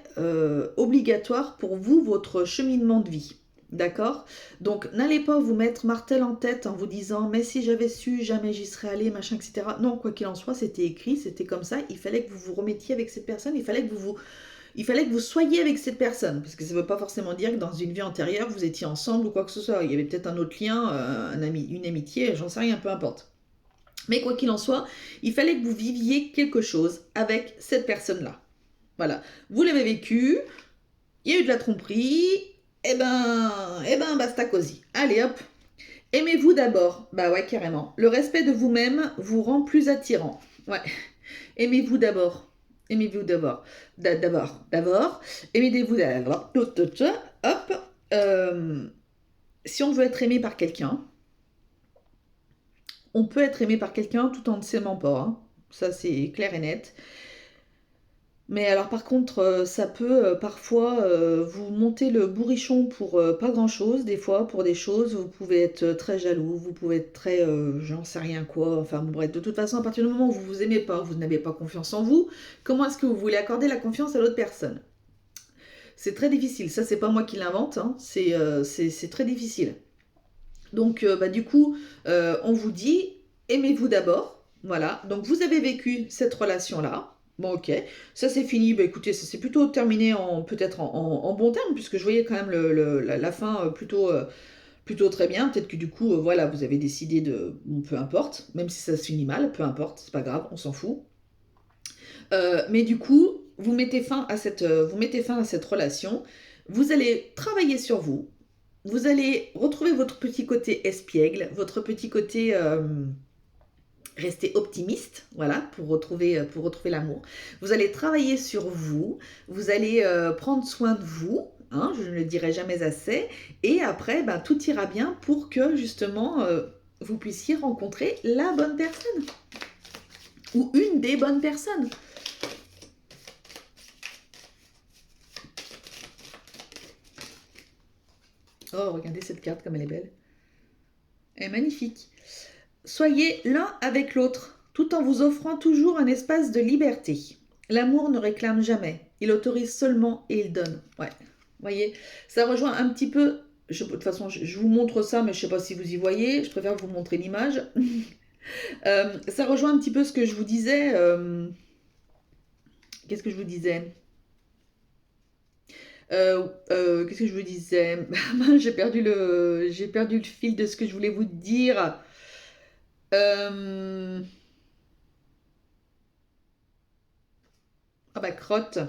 obligatoire pour vous, votre cheminement de vie. D'accord? Donc n'allez pas vous mettre martel en tête en vous disant mais si j'avais su, jamais j'y serais allé, machin, etc. Non, quoi qu'il en soit, c'était écrit, c'était comme ça, il fallait que vous vous remettiez avec cette personne, il fallait que vous soyez avec cette personne, parce que ça ne veut pas forcément dire que dans une vie antérieure, vous étiez ensemble ou quoi que ce soit. Il y avait peut-être un autre lien, une amitié, j'en sais rien, peu importe. Mais quoi qu'il en soit, il fallait que vous viviez quelque chose avec cette personne-là. Voilà. Vous l'avez vécu, il y a eu de la tromperie, basta cosy. Allez hop, aimez-vous d'abord. Bah ouais, carrément. Le respect de vous-même vous rend plus attirant. Ouais. Aimez-vous d'abord. Aimez-vous d'abord. D'abord. Aimez-vous d'abord. Hop. Si on veut être aimé par quelqu'un, on peut être aimé par quelqu'un tout en ne s'aimant pas, hein. Ça, c'est clair et net. Mais alors par contre, ça peut parfois vous monter le bourrichon pour pas grand-chose, des fois, pour des choses. Vous pouvez être très jaloux, vous pouvez être très j'en sais rien quoi. Enfin bon, bref, de toute façon, à partir du moment où vous vous aimez pas, vous n'avez pas confiance en vous, comment est-ce que vous voulez accorder la confiance à l'autre personne? C'est très difficile. Ça, c'est pas moi qui l'invente, hein. C'est très difficile. Donc, du coup, on vous dit, aimez-vous d'abord. Voilà. Donc, vous avez vécu cette relation-là. Bon, ok. Ça, c'est fini. Bah, écoutez, ça s'est plutôt terminé peut-être en bon terme, puisque je voyais quand même la fin plutôt très bien. Peut-être que du coup, voilà, vous avez décidé de... Bon, peu importe. Même si ça se finit mal, peu importe. C'est pas grave, on s'en fout. Mais du coup, vous mettez fin à cette relation. Vous allez travailler sur vous. Vous allez retrouver votre petit côté espiègle, votre petit côté rester optimiste, voilà, pour retrouver l'amour. Vous allez travailler sur vous, vous allez prendre soin de vous, hein, je ne le dirai jamais assez, et après, tout ira bien pour que justement vous puissiez rencontrer la bonne personne ou une des bonnes personnes. Oh, regardez cette carte comme elle est belle. Elle est magnifique. Soyez l'un avec l'autre, tout en vous offrant toujours un espace de liberté. L'amour ne réclame jamais, il autorise seulement et il donne. Ouais, voyez, ça rejoint un petit peu... de toute façon, je vous montre ça, mais je ne sais pas si vous y voyez, je préfère vous montrer l'image. Ça rejoint un petit peu ce que je vous disais. Qu'est-ce que je vous disais Qu'est-ce que je vous disais? J'ai perdu le fil de ce que je voulais vous dire. Ah bah crotte.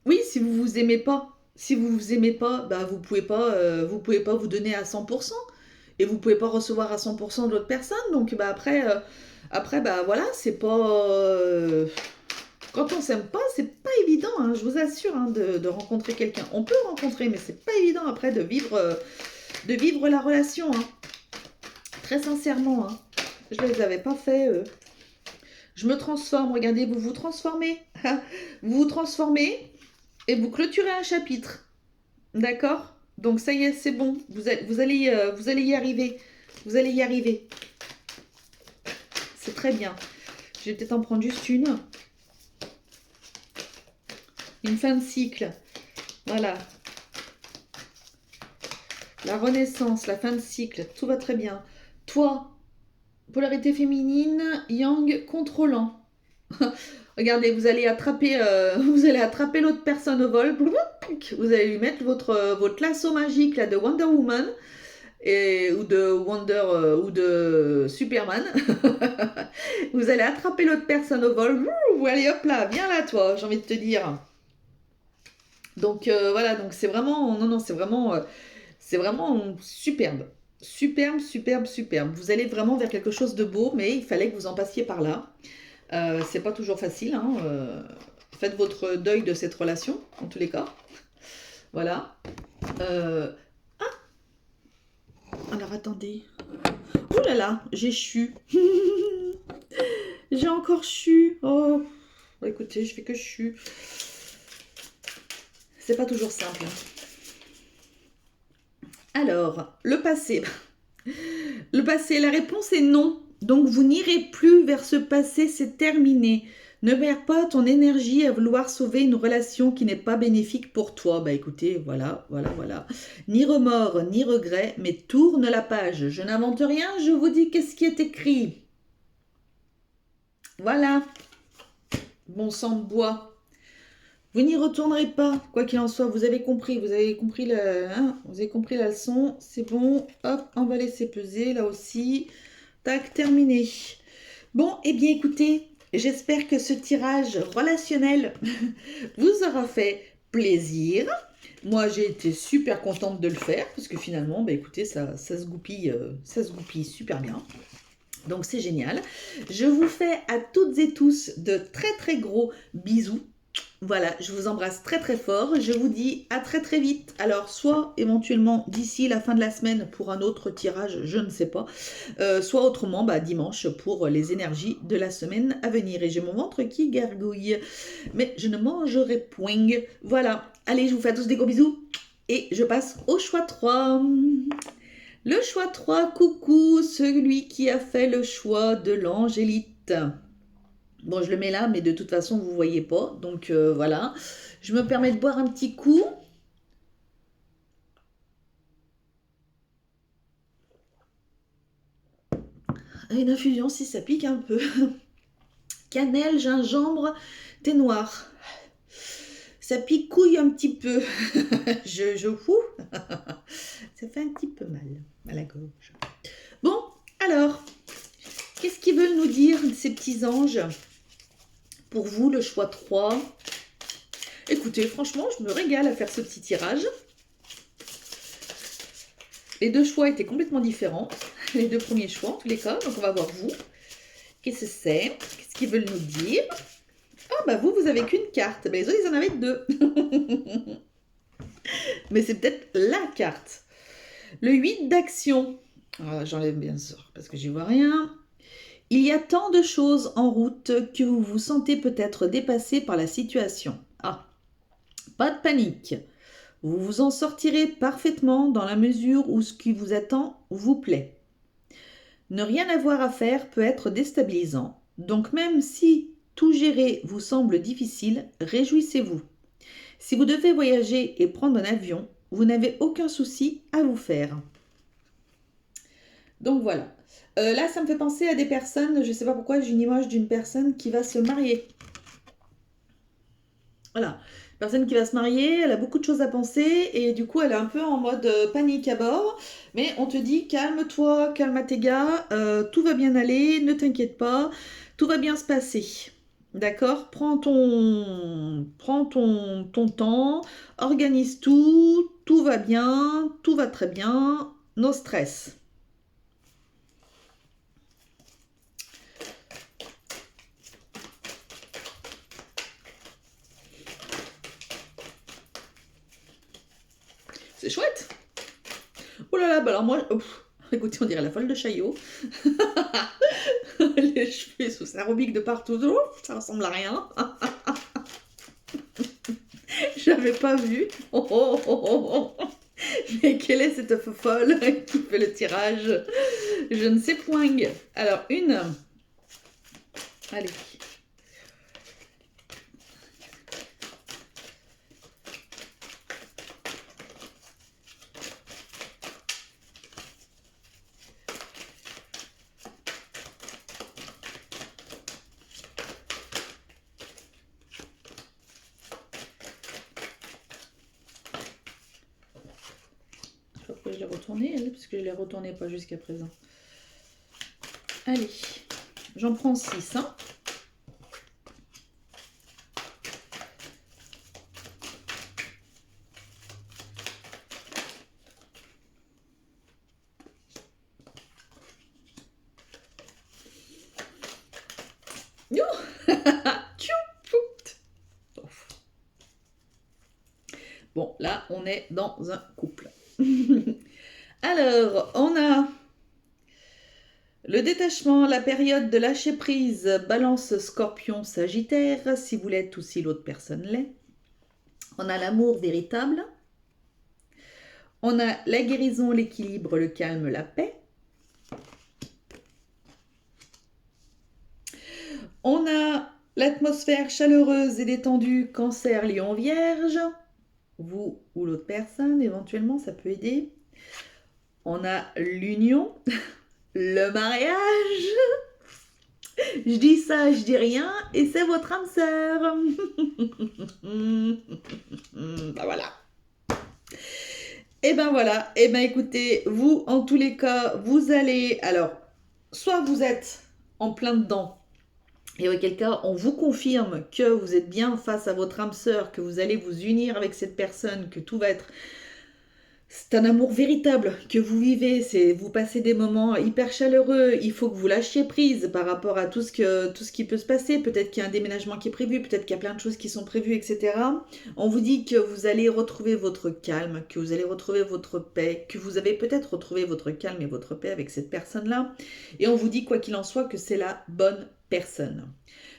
Oui, si vous vous aimez pas, vous pouvez pas vous donner à 100%. et vous pouvez pas recevoir à 100% de l'autre personne. Donc bah après bah voilà, c'est pas quand on s'aime pas, c'est pas évident, hein, je vous assure, hein, de rencontrer quelqu'un. On peut rencontrer, mais c'est pas évident après de vivre la relation, hein. Très sincèrement, hein. Je les avais pas fait. Je me transforme, regardez, vous vous transformez. Vous vous transformez et vous clôturez un chapitre. D'accord? Donc ça y est, c'est bon. Vous allez y arriver. Vous allez y arriver. C'est très bien. Je vais peut-être en prendre juste une. Une fin de cycle. Voilà. La renaissance, la fin de cycle. Tout va très bien. Toi, polarité féminine, yang contrôlant. Regardez, vous allez attraper l'autre personne au vol. Vous allez lui mettre votre lasso magique là, de Wonder Woman ou de Superman. Vous allez attraper l'autre personne au vol. Allez hop là, viens là toi, j'ai envie de te dire. Donc voilà, donc c'est vraiment, non, c'est vraiment superbe. Superbe, superbe, superbe. Vous allez vraiment vers quelque chose de beau, mais il fallait que vous en passiez par là. C'est pas toujours facile, hein. Faites votre deuil de cette relation, en tous les cas. Voilà. Alors attendez. Oh là là, j'ai chu. J'ai encore chu. Oh. Écoutez, je fais que chu. C'est pas toujours simple. Alors, le passé. Le passé, la réponse est non. Donc, vous n'irez plus vers ce passé, c'est terminé. Ne perds pas ton énergie à vouloir sauver une relation qui n'est pas bénéfique pour toi. Bah écoutez, voilà. Ni remords, ni regrets, mais tourne la page. Je n'invente rien, je vous dis qu'est-ce qui est écrit. Voilà. Bon sang de bois. Vous n'y retournerez pas, quoi qu'il en soit. Vous avez compris la leçon. C'est bon. Hop, on va laisser peser là aussi. Tac, terminé. Bon, eh bien écoutez, j'espère que ce tirage relationnel vous aura fait plaisir. Moi, j'ai été super contente de le faire parce que finalement, bah écoutez, ça se goupille super bien. Donc c'est génial. Je vous fais à toutes et tous de très très gros bisous. Voilà, je vous embrasse très très fort. Je vous dis à très très vite. Alors, soit éventuellement d'ici la fin de la semaine pour un autre tirage, je ne sais pas. Soit autrement, bah, dimanche pour les énergies de la semaine à venir. Et j'ai mon ventre qui gargouille. Mais je ne mangerai point. Voilà. Allez, je vous fais à tous des gros bisous. Et je passe au choix 3. Le choix 3, coucou, celui qui a fait le choix de l'angélite. Bon, je le mets là, mais de toute façon, vous ne voyez pas. Donc, voilà. Je me permets de boire un petit coup. Une infusion, si ça pique un peu. Cannelle, gingembre, thé noir. Ça picouille un petit peu. je fous. Ça fait un petit peu mal à la gorge. Bon, alors, qu'est-ce qu'ils veulent nous dire, ces petits anges? Pour vous, le choix 3. Écoutez, franchement, je me régale à faire ce petit tirage. Les deux choix étaient complètement différents. Les deux premiers choix, en tous les cas. Donc, on va voir vous. Qu'est-ce que c'est? Qu'est-ce qu'ils veulent nous dire? Ah, bah vous avez qu'une carte. Bah, les autres, ils en avaient deux. Mais c'est peut-être la carte. Le 8 d'action. J'enlève bien sûr, parce que j'y vois rien. Il y a tant de choses en route que vous vous sentez peut-être dépassé par la situation. Ah, pas de panique. Vous vous en sortirez parfaitement dans la mesure où ce qui vous attend vous plaît. Ne rien avoir à faire peut être déstabilisant. Donc même si tout gérer vous semble difficile, réjouissez-vous. Si vous devez voyager et prendre un avion, vous n'avez aucun souci à vous faire. Donc voilà. Là, ça me fait penser à des personnes, je ne sais pas pourquoi, j'ai une image d'une personne qui va se marier. Voilà. Personne qui va se marier, elle a beaucoup de choses à penser et du coup, elle est un peu en mode panique à bord. Mais on te dit, calme-toi, calme tes gars, tout va bien aller, ne t'inquiète pas, tout va bien se passer. D'accord? Prends ton temps, organise tout, tout va bien, tout va très bien, no stress. C'est chouette. Oh là là, bah alors moi, écoutez, on dirait la folle de Chaillot. Les cheveux sous aérobic de partout, ça ressemble à rien. J'avais pas vu. Oh, oh, oh, oh, oh. Mais quelle est cette folle qui fait le tirage? Je ne sais point. Alors, une. Allez. Pourquoi je l'ai retourné, elle, parce que je ne l'ai retourné pas jusqu'à présent. Allez, j'en prends 6. Hein. Bon, là, on est dans un couple. Alors, on a le détachement, la période de lâcher prise, balance, scorpion, sagittaire, si vous l'êtes ou si l'autre personne l'est. On a l'amour véritable. On a la guérison, l'équilibre, le calme, la paix. On a l'atmosphère chaleureuse et détendue, cancer, lion, vierge. Vous ou l'autre personne, éventuellement, ça peut aider. On a l'union, le mariage. Je dis ça, je dis rien, et c'est votre âme sœur. Ben voilà. Et ben voilà. Et ben écoutez, vous, en tous les cas, vous allez... Alors, soit vous êtes en plein dedans, et auquel cas, on vous confirme que vous êtes bien face à votre âme sœur, que vous allez vous unir avec cette personne, que tout va être... C'est un amour véritable que vous vivez, vous passez des moments hyper chaleureux, il faut que vous lâchiez prise par rapport à tout ce qui peut se passer, peut-être qu'il y a un déménagement qui est prévu, peut-être qu'il y a plein de choses qui sont prévues, etc. On vous dit que vous allez retrouver votre calme, que vous allez retrouver votre paix, que vous avez peut-être retrouvé votre calme et votre paix avec cette personne-là, et on vous dit quoi qu'il en soit que c'est la bonne personne.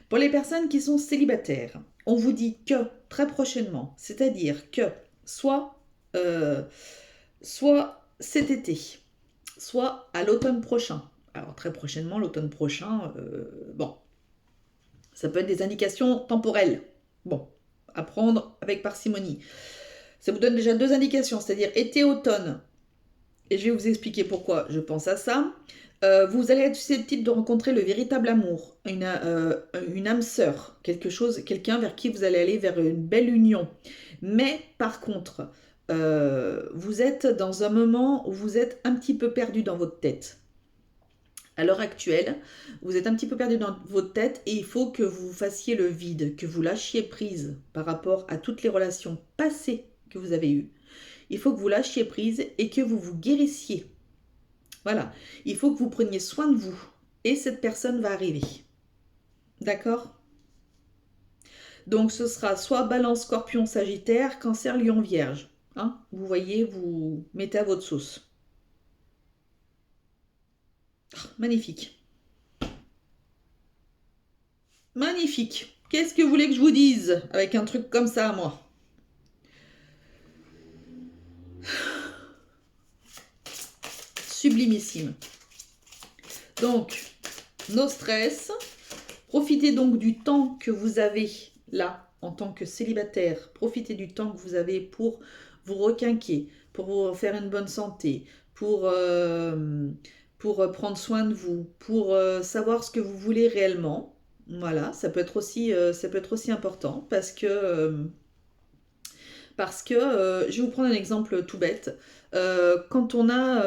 Pour les personnes qui sont célibataires, on vous dit que très prochainement, c'est-à-dire que soit cet été, soit à l'automne prochain. Alors très prochainement, l'automne prochain, bon, ça peut être des indications temporelles. Bon, à prendre avec parcimonie. Ça vous donne déjà 2 indications, c'est-à-dire été-automne. Et je vais vous expliquer pourquoi je pense à ça. Vous allez être susceptible de rencontrer le véritable amour, une âme sœur, quelqu'un vers qui vous allez aller vers une belle union. Mais par contre, vous êtes dans un moment où vous êtes un petit peu perdu dans votre tête. À l'heure actuelle, vous êtes un petit peu perdu dans votre tête et il faut que vous fassiez le vide, que vous lâchiez prise par rapport à toutes les relations passées que vous avez eues. Il faut que vous lâchiez prise et que vous vous guérissiez. Voilà, il faut que vous preniez soin de vous et cette personne va arriver. D'accord ? Donc ce sera soit balance, scorpion, sagittaire, cancer, lion, vierge. Hein, vous voyez, vous mettez à votre sauce. Oh, magnifique. Magnifique. Qu'est-ce que vous voulez que je vous dise avec un truc comme ça, moi ? Sublimissime. Donc, no stress. Profitez donc du temps que vous avez là, en tant que célibataire. Profitez du temps que vous avez pour vous requinquer, pour vous faire une bonne santé, pour prendre soin de vous, pour savoir ce que vous voulez réellement. Voilà, ça peut être aussi important parce que je vais vous prendre un exemple tout bête. Quand on a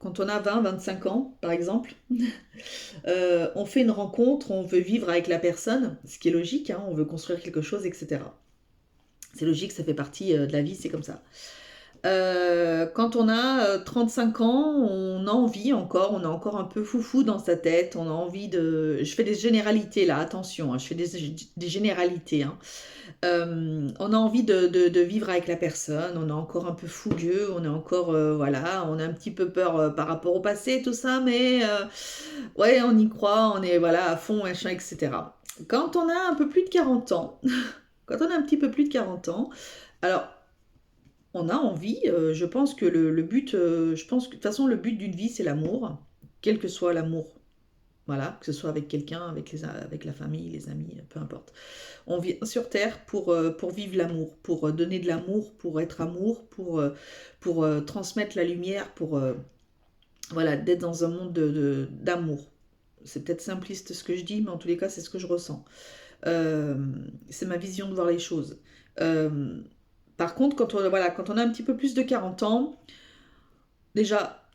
20-25 ans, par exemple, on fait une rencontre, on veut vivre avec la personne, ce qui est logique, hein, on veut construire quelque chose, etc. C'est logique, ça fait partie de la vie, c'est comme ça. Quand on a 35 ans, on a envie encore, on est encore un peu foufou dans sa tête, on a envie de... Je fais des généralités là, attention, hein, je fais des généralités. Hein. On a envie de vivre avec la personne, on est encore un peu fougueux, on est encore, voilà, on a un petit peu peur par rapport au passé, tout ça, mais ouais, on y croit, on est voilà, à fond, machin, etc. Quand on a un peu plus de 40 ans, quand on a un petit peu plus de 40 ans, alors on a envie, je pense que le but, je pense que de toute façon le but d'une vie c'est l'amour, quel que soit l'amour, voilà, que ce soit avec quelqu'un, avec la famille, les amis, peu importe. On vient sur Terre pour vivre l'amour, pour donner de l'amour, pour être amour, pour transmettre la lumière, voilà, d'être dans un monde d'amour. C'est peut-être simpliste ce que je dis, mais en tous les cas c'est ce que je ressens. Euh, c'est ma vision de voir les choses. Euh, Par contre, voilà, quand on a un petit peu plus de 40 ans, déjà,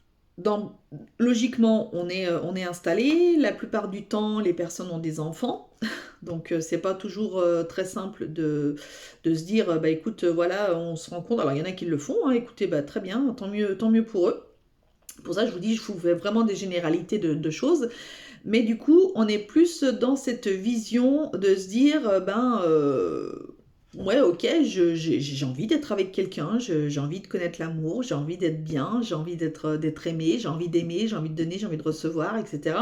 logiquement, on est installé. La plupart du temps, les personnes ont des enfants. Donc, c'est pas toujours très simple de se dire, bah écoute, voilà, on se rend compte. Alors, il y en a qui le font, hein, écoutez, bah très bien, tant mieux pour eux. Pour ça, je vous dis, je vous fais vraiment des généralités de choses. Mais du coup, on est plus dans cette vision de se dire, ouais, ok, j'ai envie d'être avec quelqu'un, j'ai envie de connaître l'amour, j'ai envie d'être bien, j'ai envie d'être aimé, j'ai envie d'aimer, j'ai envie de donner, j'ai envie de recevoir, etc.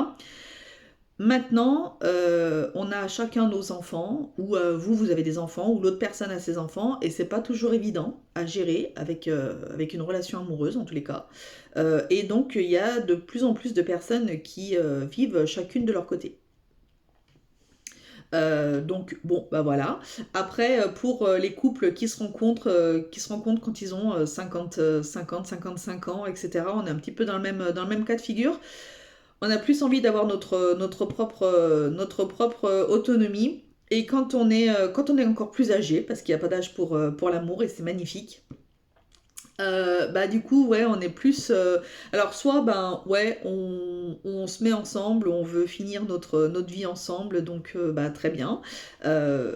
Maintenant, on a chacun nos enfants, ou vous avez des enfants, ou l'autre personne a ses enfants, et c'est pas toujours évident à gérer avec une relation amoureuse en tous les cas. Et donc, il y a de plus en plus de personnes qui vivent chacune de leur côté. Donc bon, bah voilà. Après, pour les couples qui se rencontrent quand ils ont 55 ans, etc., on est un petit peu dans le même cas de figure. On a plus envie d'avoir notre propre autonomie. Et quand on est encore plus âgé, parce qu'il n'y a pas d'âge pour l'amour et c'est magnifique, bah du coup ouais on est plus alors soit ben ouais on se met ensemble, on veut finir notre vie ensemble, donc bah très bien.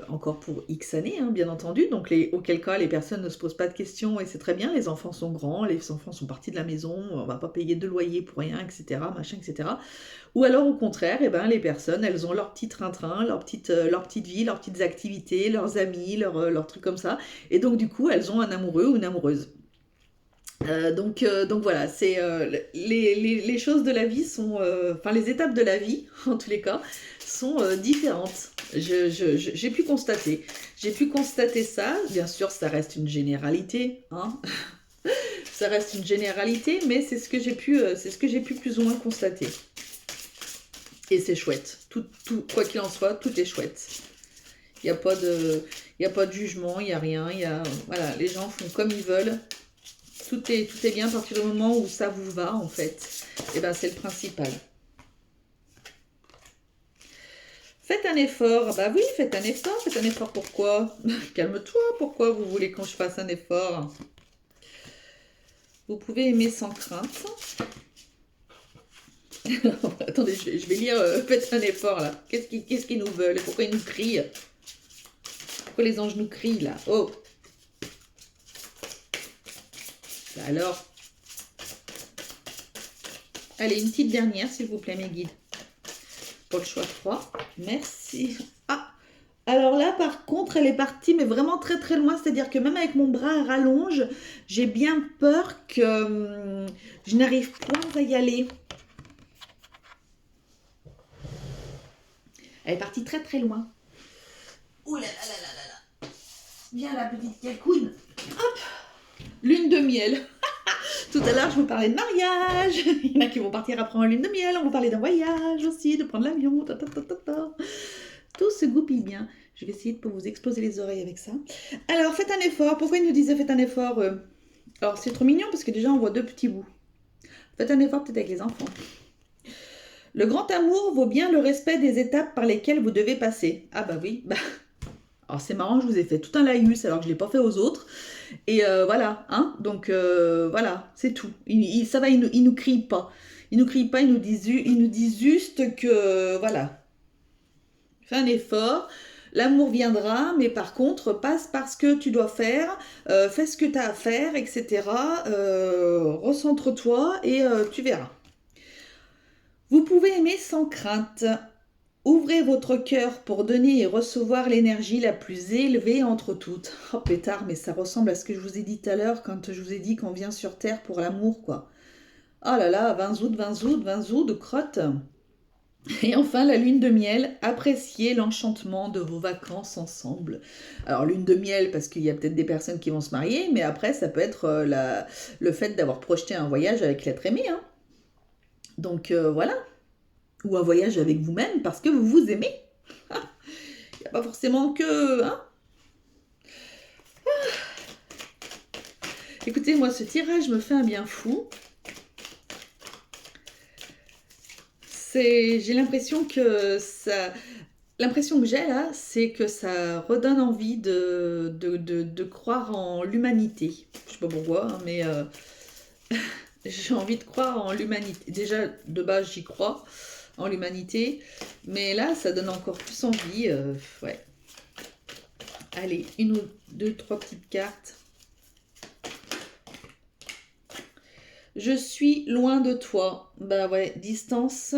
Encore pour X années hein, bien entendu, donc auquel cas les personnes ne se posent pas de questions et c'est très bien, les enfants sont grands, les enfants sont partis de la maison, on va pas payer de loyer pour rien, etc., machin, etc. Ou alors au contraire, eh ben, les personnes elles ont leur petit train-train, leur petite vie, leurs petites activités, leurs amis, leurs trucs comme ça, et donc du coup elles ont un amoureux ou une amoureuse. Donc voilà, c'est les choses de la vie sont, enfin les étapes de la vie, en tous les cas, sont différentes. J'ai pu constater ça. Bien sûr, ça reste une généralité, hein. Ça reste une généralité, mais c'est ce que j'ai pu plus ou moins constater. Et c'est chouette. Quoi qu'il en soit, tout est chouette. Il n'y a pas de jugement, il n'y a rien. Voilà, les gens font comme ils veulent. Tout est bien à partir du moment où ça vous va, en fait. Et ben, c'est le principal. Faites un effort. Bah oui, faites un effort. Faites un effort pourquoi? Calme-toi, pourquoi vous voulez qu'on je fasse un effort? Vous pouvez aimer sans crainte. Attendez, je vais lire. Faites un effort là. Qu'est-ce qu'ils nous veulent? Pourquoi ils nous crient? Pourquoi les anges nous crient là? Oh! Bah alors. Allez, une petite dernière, s'il vous plaît, mes guides. Pour le choix 3. Merci. Ah! Alors là, par contre, elle est partie, mais vraiment très très loin. C'est-à-dire que même avec mon bras à rallonge, j'ai bien peur que je n'arrive pas à y aller. Elle est partie très très loin. Ouh là là là là là là. Viens la petite calcoune. Hop! Lune de miel. Tout à l'heure, je vous parlais de mariage. Il y en a qui vont partir après en lune de miel. On va parler d'un voyage aussi, de prendre l'avion. Tout se goupille bien. Je vais essayer de pas vous exploser les oreilles avec ça. Alors, faites un effort. Pourquoi ils nous disaient faites un effort Alors, c'est trop mignon parce que déjà, on voit deux petits bouts. Faites un effort peut-être avec les enfants. Le grand amour vaut bien le respect des étapes par lesquelles vous devez passer. Ah bah oui. Alors, c'est marrant, je vous ai fait tout un laïus alors que je ne l'ai pas fait aux autres. Et voilà, hein. Donc, voilà, c'est tout. Ça va, ils nous crient pas. Ils nous crient pas, ils nous disent juste que, voilà. Fais un effort. L'amour viendra, mais par contre, passe par ce que tu dois faire, fais ce que tu as à faire, etc. Recentre-toi et tu verras. Vous pouvez aimer sans crainte. Ouvrez votre cœur pour donner et recevoir l'énergie la plus élevée entre toutes. Oh pétard, mais ça ressemble à ce que je vous ai dit tout à l'heure quand je vous ai dit qu'on vient sur Terre pour l'amour, quoi. Oh là là, 20 août, 20 août, 20 août de crotte. Et enfin, la lune de miel, appréciez l'enchantement de vos vacances ensemble. Alors, lune de miel, parce qu'il y a peut-être des personnes qui vont se marier, mais après, ça peut être le fait d'avoir projeté un voyage avec l'être aimé. Hein. Donc, voilà. Ou un voyage avec vous-même, parce que vous vous aimez. Il n'y a pas forcément que... Hein. Écoutez, moi, ce tirage me fait un bien fou. J'ai l'impression que ça... L'impression que j'ai là, c'est que ça redonne envie de croire en l'humanité. Je sais pas pourquoi, hein, mais j'ai envie de croire en l'humanité. Déjà, de base, j'y crois en l'humanité. Mais là, ça donne encore plus envie. Ouais. Allez, une ou deux, trois petites cartes. Je suis loin de toi. Bah ouais, distance.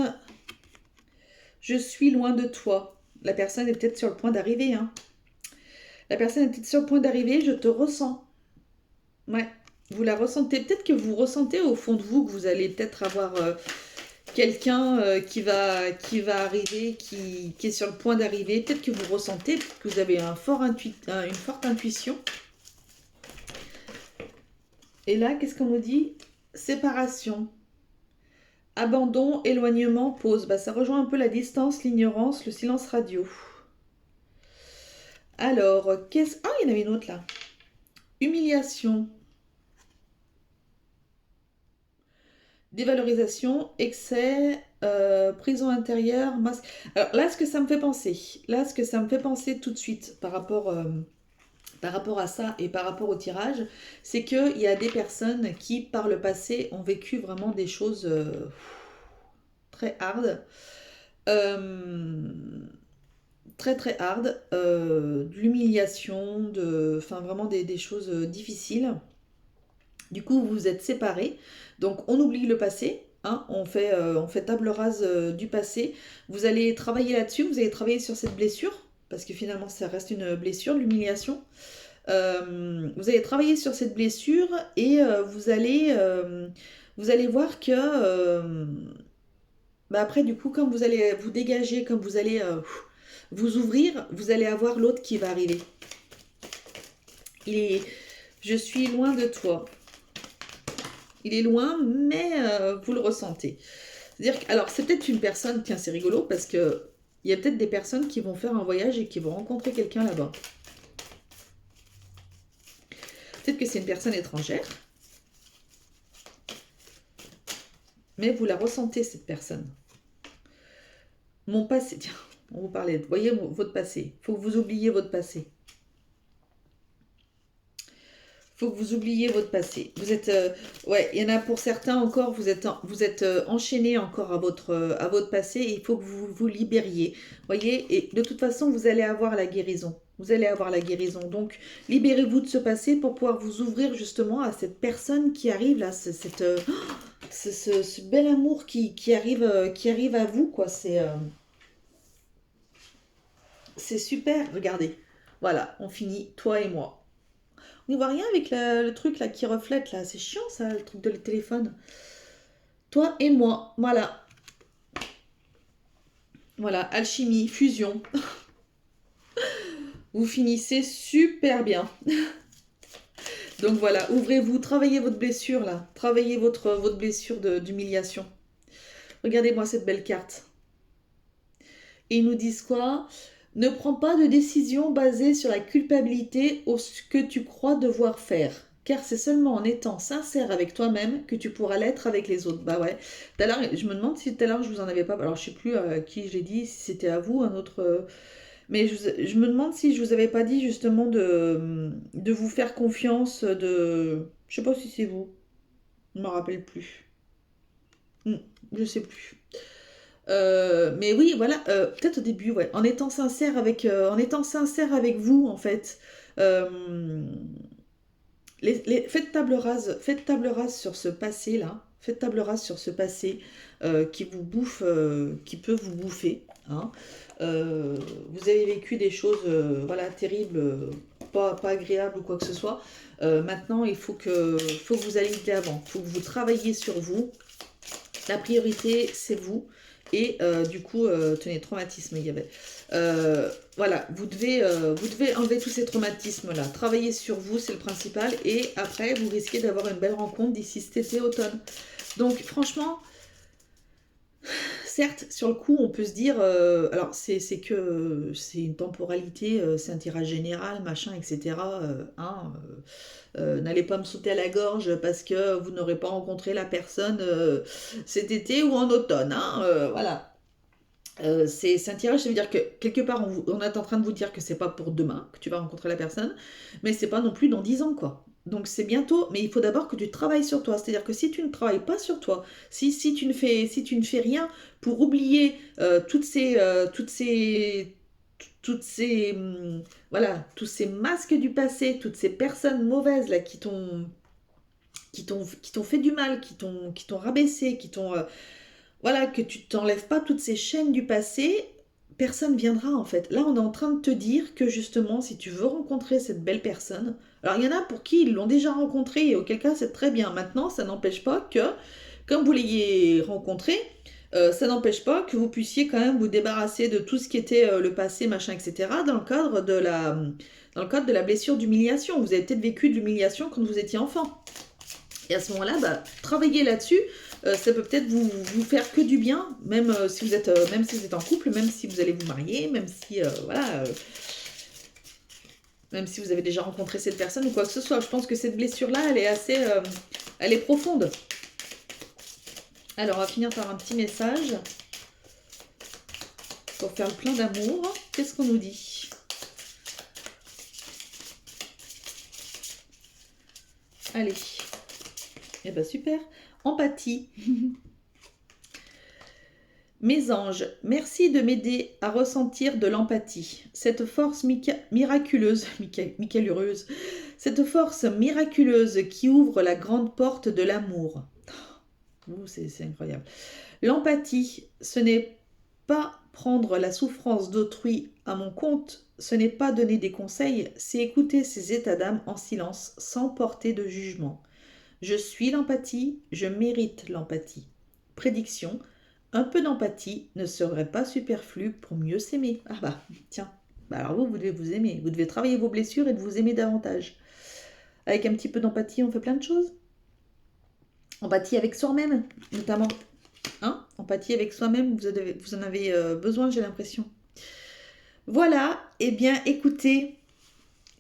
Je suis loin de toi. La personne est peut-être sur le point d'arriver. Hein. La personne est peut-être sur le point d'arriver, je te ressens. Ouais, vous la ressentez. Peut-être que vous ressentez au fond de vous que vous allez peut-être avoir quelqu'un qui va arriver, qui est sur le point d'arriver. Peut-être que vous ressentez, peut-être que vous avez une forte intuition. Et là, qu'est-ce qu'on nous dit? Séparation. Abandon, éloignement, pause. Bah, ça rejoint un peu la distance, l'ignorance, le silence radio. Alors, qu'est-ce... Ah, il y en avait une autre là. Humiliation. Dévalorisation, excès, prison intérieure, masque. Alors là, ce que ça me fait penser, tout de suite par rapport à ça et par rapport au tirage, c'est qu'il y a des personnes qui, par le passé, ont vécu vraiment des choses très hard, très très hard, de l'humiliation, enfin vraiment des choses difficiles. Du coup, vous vous êtes séparés. Donc, on oublie le passé. Hein, on fait table rase du passé. Vous allez travailler là-dessus. Vous allez travailler sur cette blessure. Parce que finalement, ça reste une blessure, l'humiliation. Vous allez travailler sur cette blessure et vous allez voir que... bah après, du coup, comme vous allez vous dégager, comme vous allez vous ouvrir, vous allez avoir l'autre qui va arriver. Je suis loin de toi. Il est loin, mais vous le ressentez. C'est-à-dire que, alors, c'est peut-être une personne, tiens, c'est rigolo, parce que il y a peut-être des personnes qui vont faire un voyage et qui vont rencontrer quelqu'un là-bas. Peut-être que c'est une personne étrangère, mais vous la ressentez, cette personne. Mon passé, tiens, on vous parlait, voyez votre passé. Il faut que vous oubliez votre passé. Faut que vous oubliez votre passé. Vous êtes, ouais, il y en a pour certains encore, vous êtes enchaînés encore à votre passé et il faut que vous vous libériez. Voyez, et de toute façon, vous allez avoir la guérison. Vous allez avoir la guérison. Donc, libérez-vous de ce passé pour pouvoir vous ouvrir justement à cette personne qui arrive là, ce bel amour qui arrive à vous, quoi. C'est super. Regardez. Voilà, on finit, toi et moi. On n'y voit rien avec le truc là qui reflète là. C'est chiant ça, le truc de le téléphone. Toi et moi, voilà. Voilà, alchimie, fusion. Vous finissez super bien. Donc voilà, ouvrez-vous, travaillez votre blessure là. Travaillez votre blessure d'humiliation. Regardez-moi cette belle carte. Et ils nous disent quoi? Ne prends pas de décision basée sur la culpabilité ou ce que tu crois devoir faire. Car c'est seulement en étant sincère avec toi-même que tu pourras l'être avec les autres. Bah ouais. Tout à l'heure, je me demande si tout à l'heure je vous en avais pas. Alors je sais plus à qui je l'ai dit, si c'était à vous, un autre. Mais je me demande si je vous avais pas dit justement de vous faire confiance. Je sais pas si c'est vous. Je me rappelle plus. Je sais plus. Mais oui, voilà, peut-être au début, ouais, en étant sincère avec vous, en fait. Euh, faites table rase sur ce passé-là. Faites table rase sur ce passé qui vous bouffe, qui peut vous bouffer, hein. Euh, Vous avez vécu des choses, voilà, terribles, pas agréables ou quoi que ce soit. Maintenant, il faut que vous alliez de l'avant. Il faut que vous travailliez sur vous. La priorité, c'est vous. Et du coup, tenez, traumatisme, il y avait. Voilà, vous devez enlever tous ces traumatismes-là. Travailler sur vous, c'est le principal. Et après, vous risquez d'avoir une belle rencontre d'ici cet été, automne. Donc, franchement, certes, sur le coup, on peut se dire, alors c'est une temporalité, c'est un tirage général, machin, etc. Hein, n'allez pas me sauter à la gorge parce que vous n'aurez pas rencontré la personne cet été ou en automne, hein, voilà. C'est un tirage, ça veut dire que quelque part on est en train de vous dire que c'est pas pour demain que tu vas rencontrer la personne, mais c'est pas non plus dans 10 ans quoi. Donc c'est bientôt, mais il faut d'abord que tu travailles sur toi. C'est-à-dire que si tu ne travailles pas sur toi, si tu ne fais rien pour oublier voilà, tous ces masques du passé, toutes ces personnes mauvaises là qui t'ont fait du mal, qui t'ont rabaissé, voilà, que tu t'enlèves pas toutes ces chaînes du passé, personne viendra en fait. Là, on est en train de te dire que justement, si tu veux rencontrer cette belle personne, alors il y en a pour qui ils l'ont déjà rencontrée et auquel cas c'est très bien. Maintenant, ça n'empêche pas que, comme vous l'ayez rencontré, ça n'empêche pas que vous puissiez quand même vous débarrasser de tout ce qui était le passé, machin, etc. Dans le cadre de la blessure d'humiliation. Vous avez peut-être vécu de l'humiliation quand vous étiez enfant. Et à ce moment-là, bah, travailler là-dessus, ça peut peut-être vous faire que du bien, même si vous êtes en couple, même si vous allez vous marier, même si voilà, même si vous avez déjà rencontré cette personne ou quoi que ce soit. Je pense que cette blessure-là, elle est profonde. Alors, on va finir par un petit message pour faire le plein d'amour. Qu'est-ce qu'on nous dit? Allez. Eh ben super. Empathie. Mes anges, merci de m'aider à ressentir de l'empathie. Cette force miraculeuse, micalureuse, cette force miraculeuse qui ouvre la grande porte de l'amour. C'est incroyable. L'empathie, ce n'est pas prendre la souffrance d'autrui à mon compte, ce n'est pas donner des conseils, c'est écouter ses états d'âme en silence, sans porter de jugement. Je suis l'empathie, je mérite l'empathie. Prédiction, un peu d'empathie ne serait pas superflu pour mieux s'aimer. Ah bah, tiens. Bah alors vous devez vous aimer. Vous devez travailler vos blessures et de vous aimer davantage. Avec un petit peu d'empathie, on fait plein de choses. Empathie avec soi-même, notamment. Hein? Empathie avec soi-même, vous en avez besoin, j'ai l'impression. Voilà, eh bien écoutez,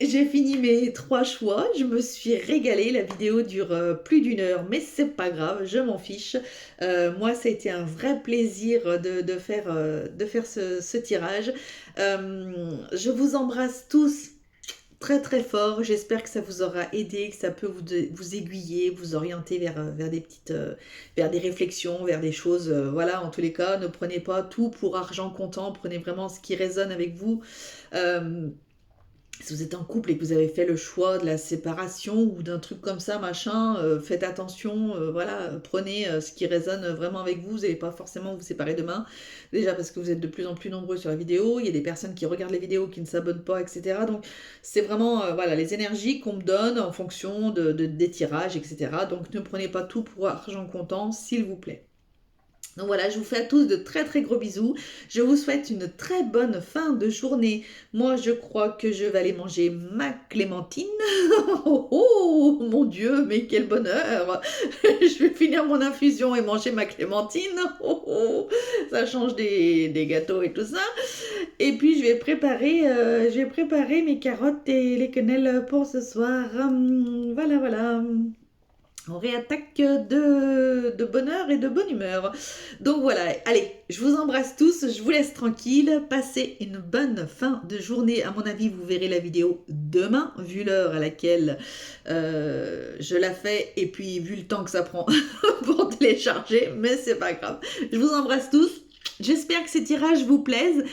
j'ai fini mes 3 choix, je me suis régalée, la vidéo dure plus d'une heure, mais c'est pas grave, je m'en fiche. Moi, ça a été un vrai plaisir de faire ce tirage. Je vous embrasse tous très très fort, j'espère que ça vous aura aidé, que ça peut vous aiguiller, vous orienter vers des réflexions, vers des choses, voilà, en tous les cas, ne prenez pas tout pour argent comptant, prenez vraiment ce qui résonne avec vous. Si vous êtes en couple et que vous avez fait le choix de la séparation ou d'un truc comme ça, machin, faites attention, voilà, prenez ce qui résonne vraiment avec vous, vous n'allez pas forcément vous séparer demain, déjà parce que vous êtes de plus en plus nombreux sur la vidéo, il y a des personnes qui regardent les vidéos, qui ne s'abonnent pas, etc. Donc c'est vraiment, voilà, les énergies qu'on me donne en fonction des tirages, etc. Donc ne prenez pas tout pour argent comptant, s'il vous plaît. Donc voilà, je vous fais à tous de très très gros bisous. Je vous souhaite une très bonne fin de journée. Moi, je crois que je vais aller manger ma clémentine. Oh, oh, mon Dieu, mais quel bonheur! Je vais finir mon infusion et manger ma clémentine. Oh, oh, ça change des gâteaux et tout ça. Et puis, je vais préparer mes carottes et les quenelles pour ce soir. Voilà, voilà. On réattaque de bonne heure et de bonne humeur. Donc voilà, allez, je vous embrasse tous, je vous laisse tranquille, passez une bonne fin de journée. À mon avis, vous verrez la vidéo demain, vu l'heure à laquelle je la fais, et puis vu le temps que ça prend pour télécharger, mais c'est pas grave. Je vous embrasse tous, J'espère que ces tirages vous plaisent.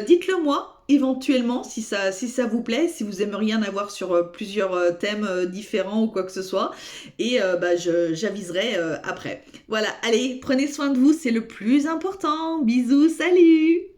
Dites-le moi éventuellement si ça vous plaît, si vous aimeriez en avoir sur plusieurs thèmes différents ou quoi que ce soit. Et bah, j'aviserai après. Voilà, allez, prenez soin de vous, c'est le plus important. Bisous, salut!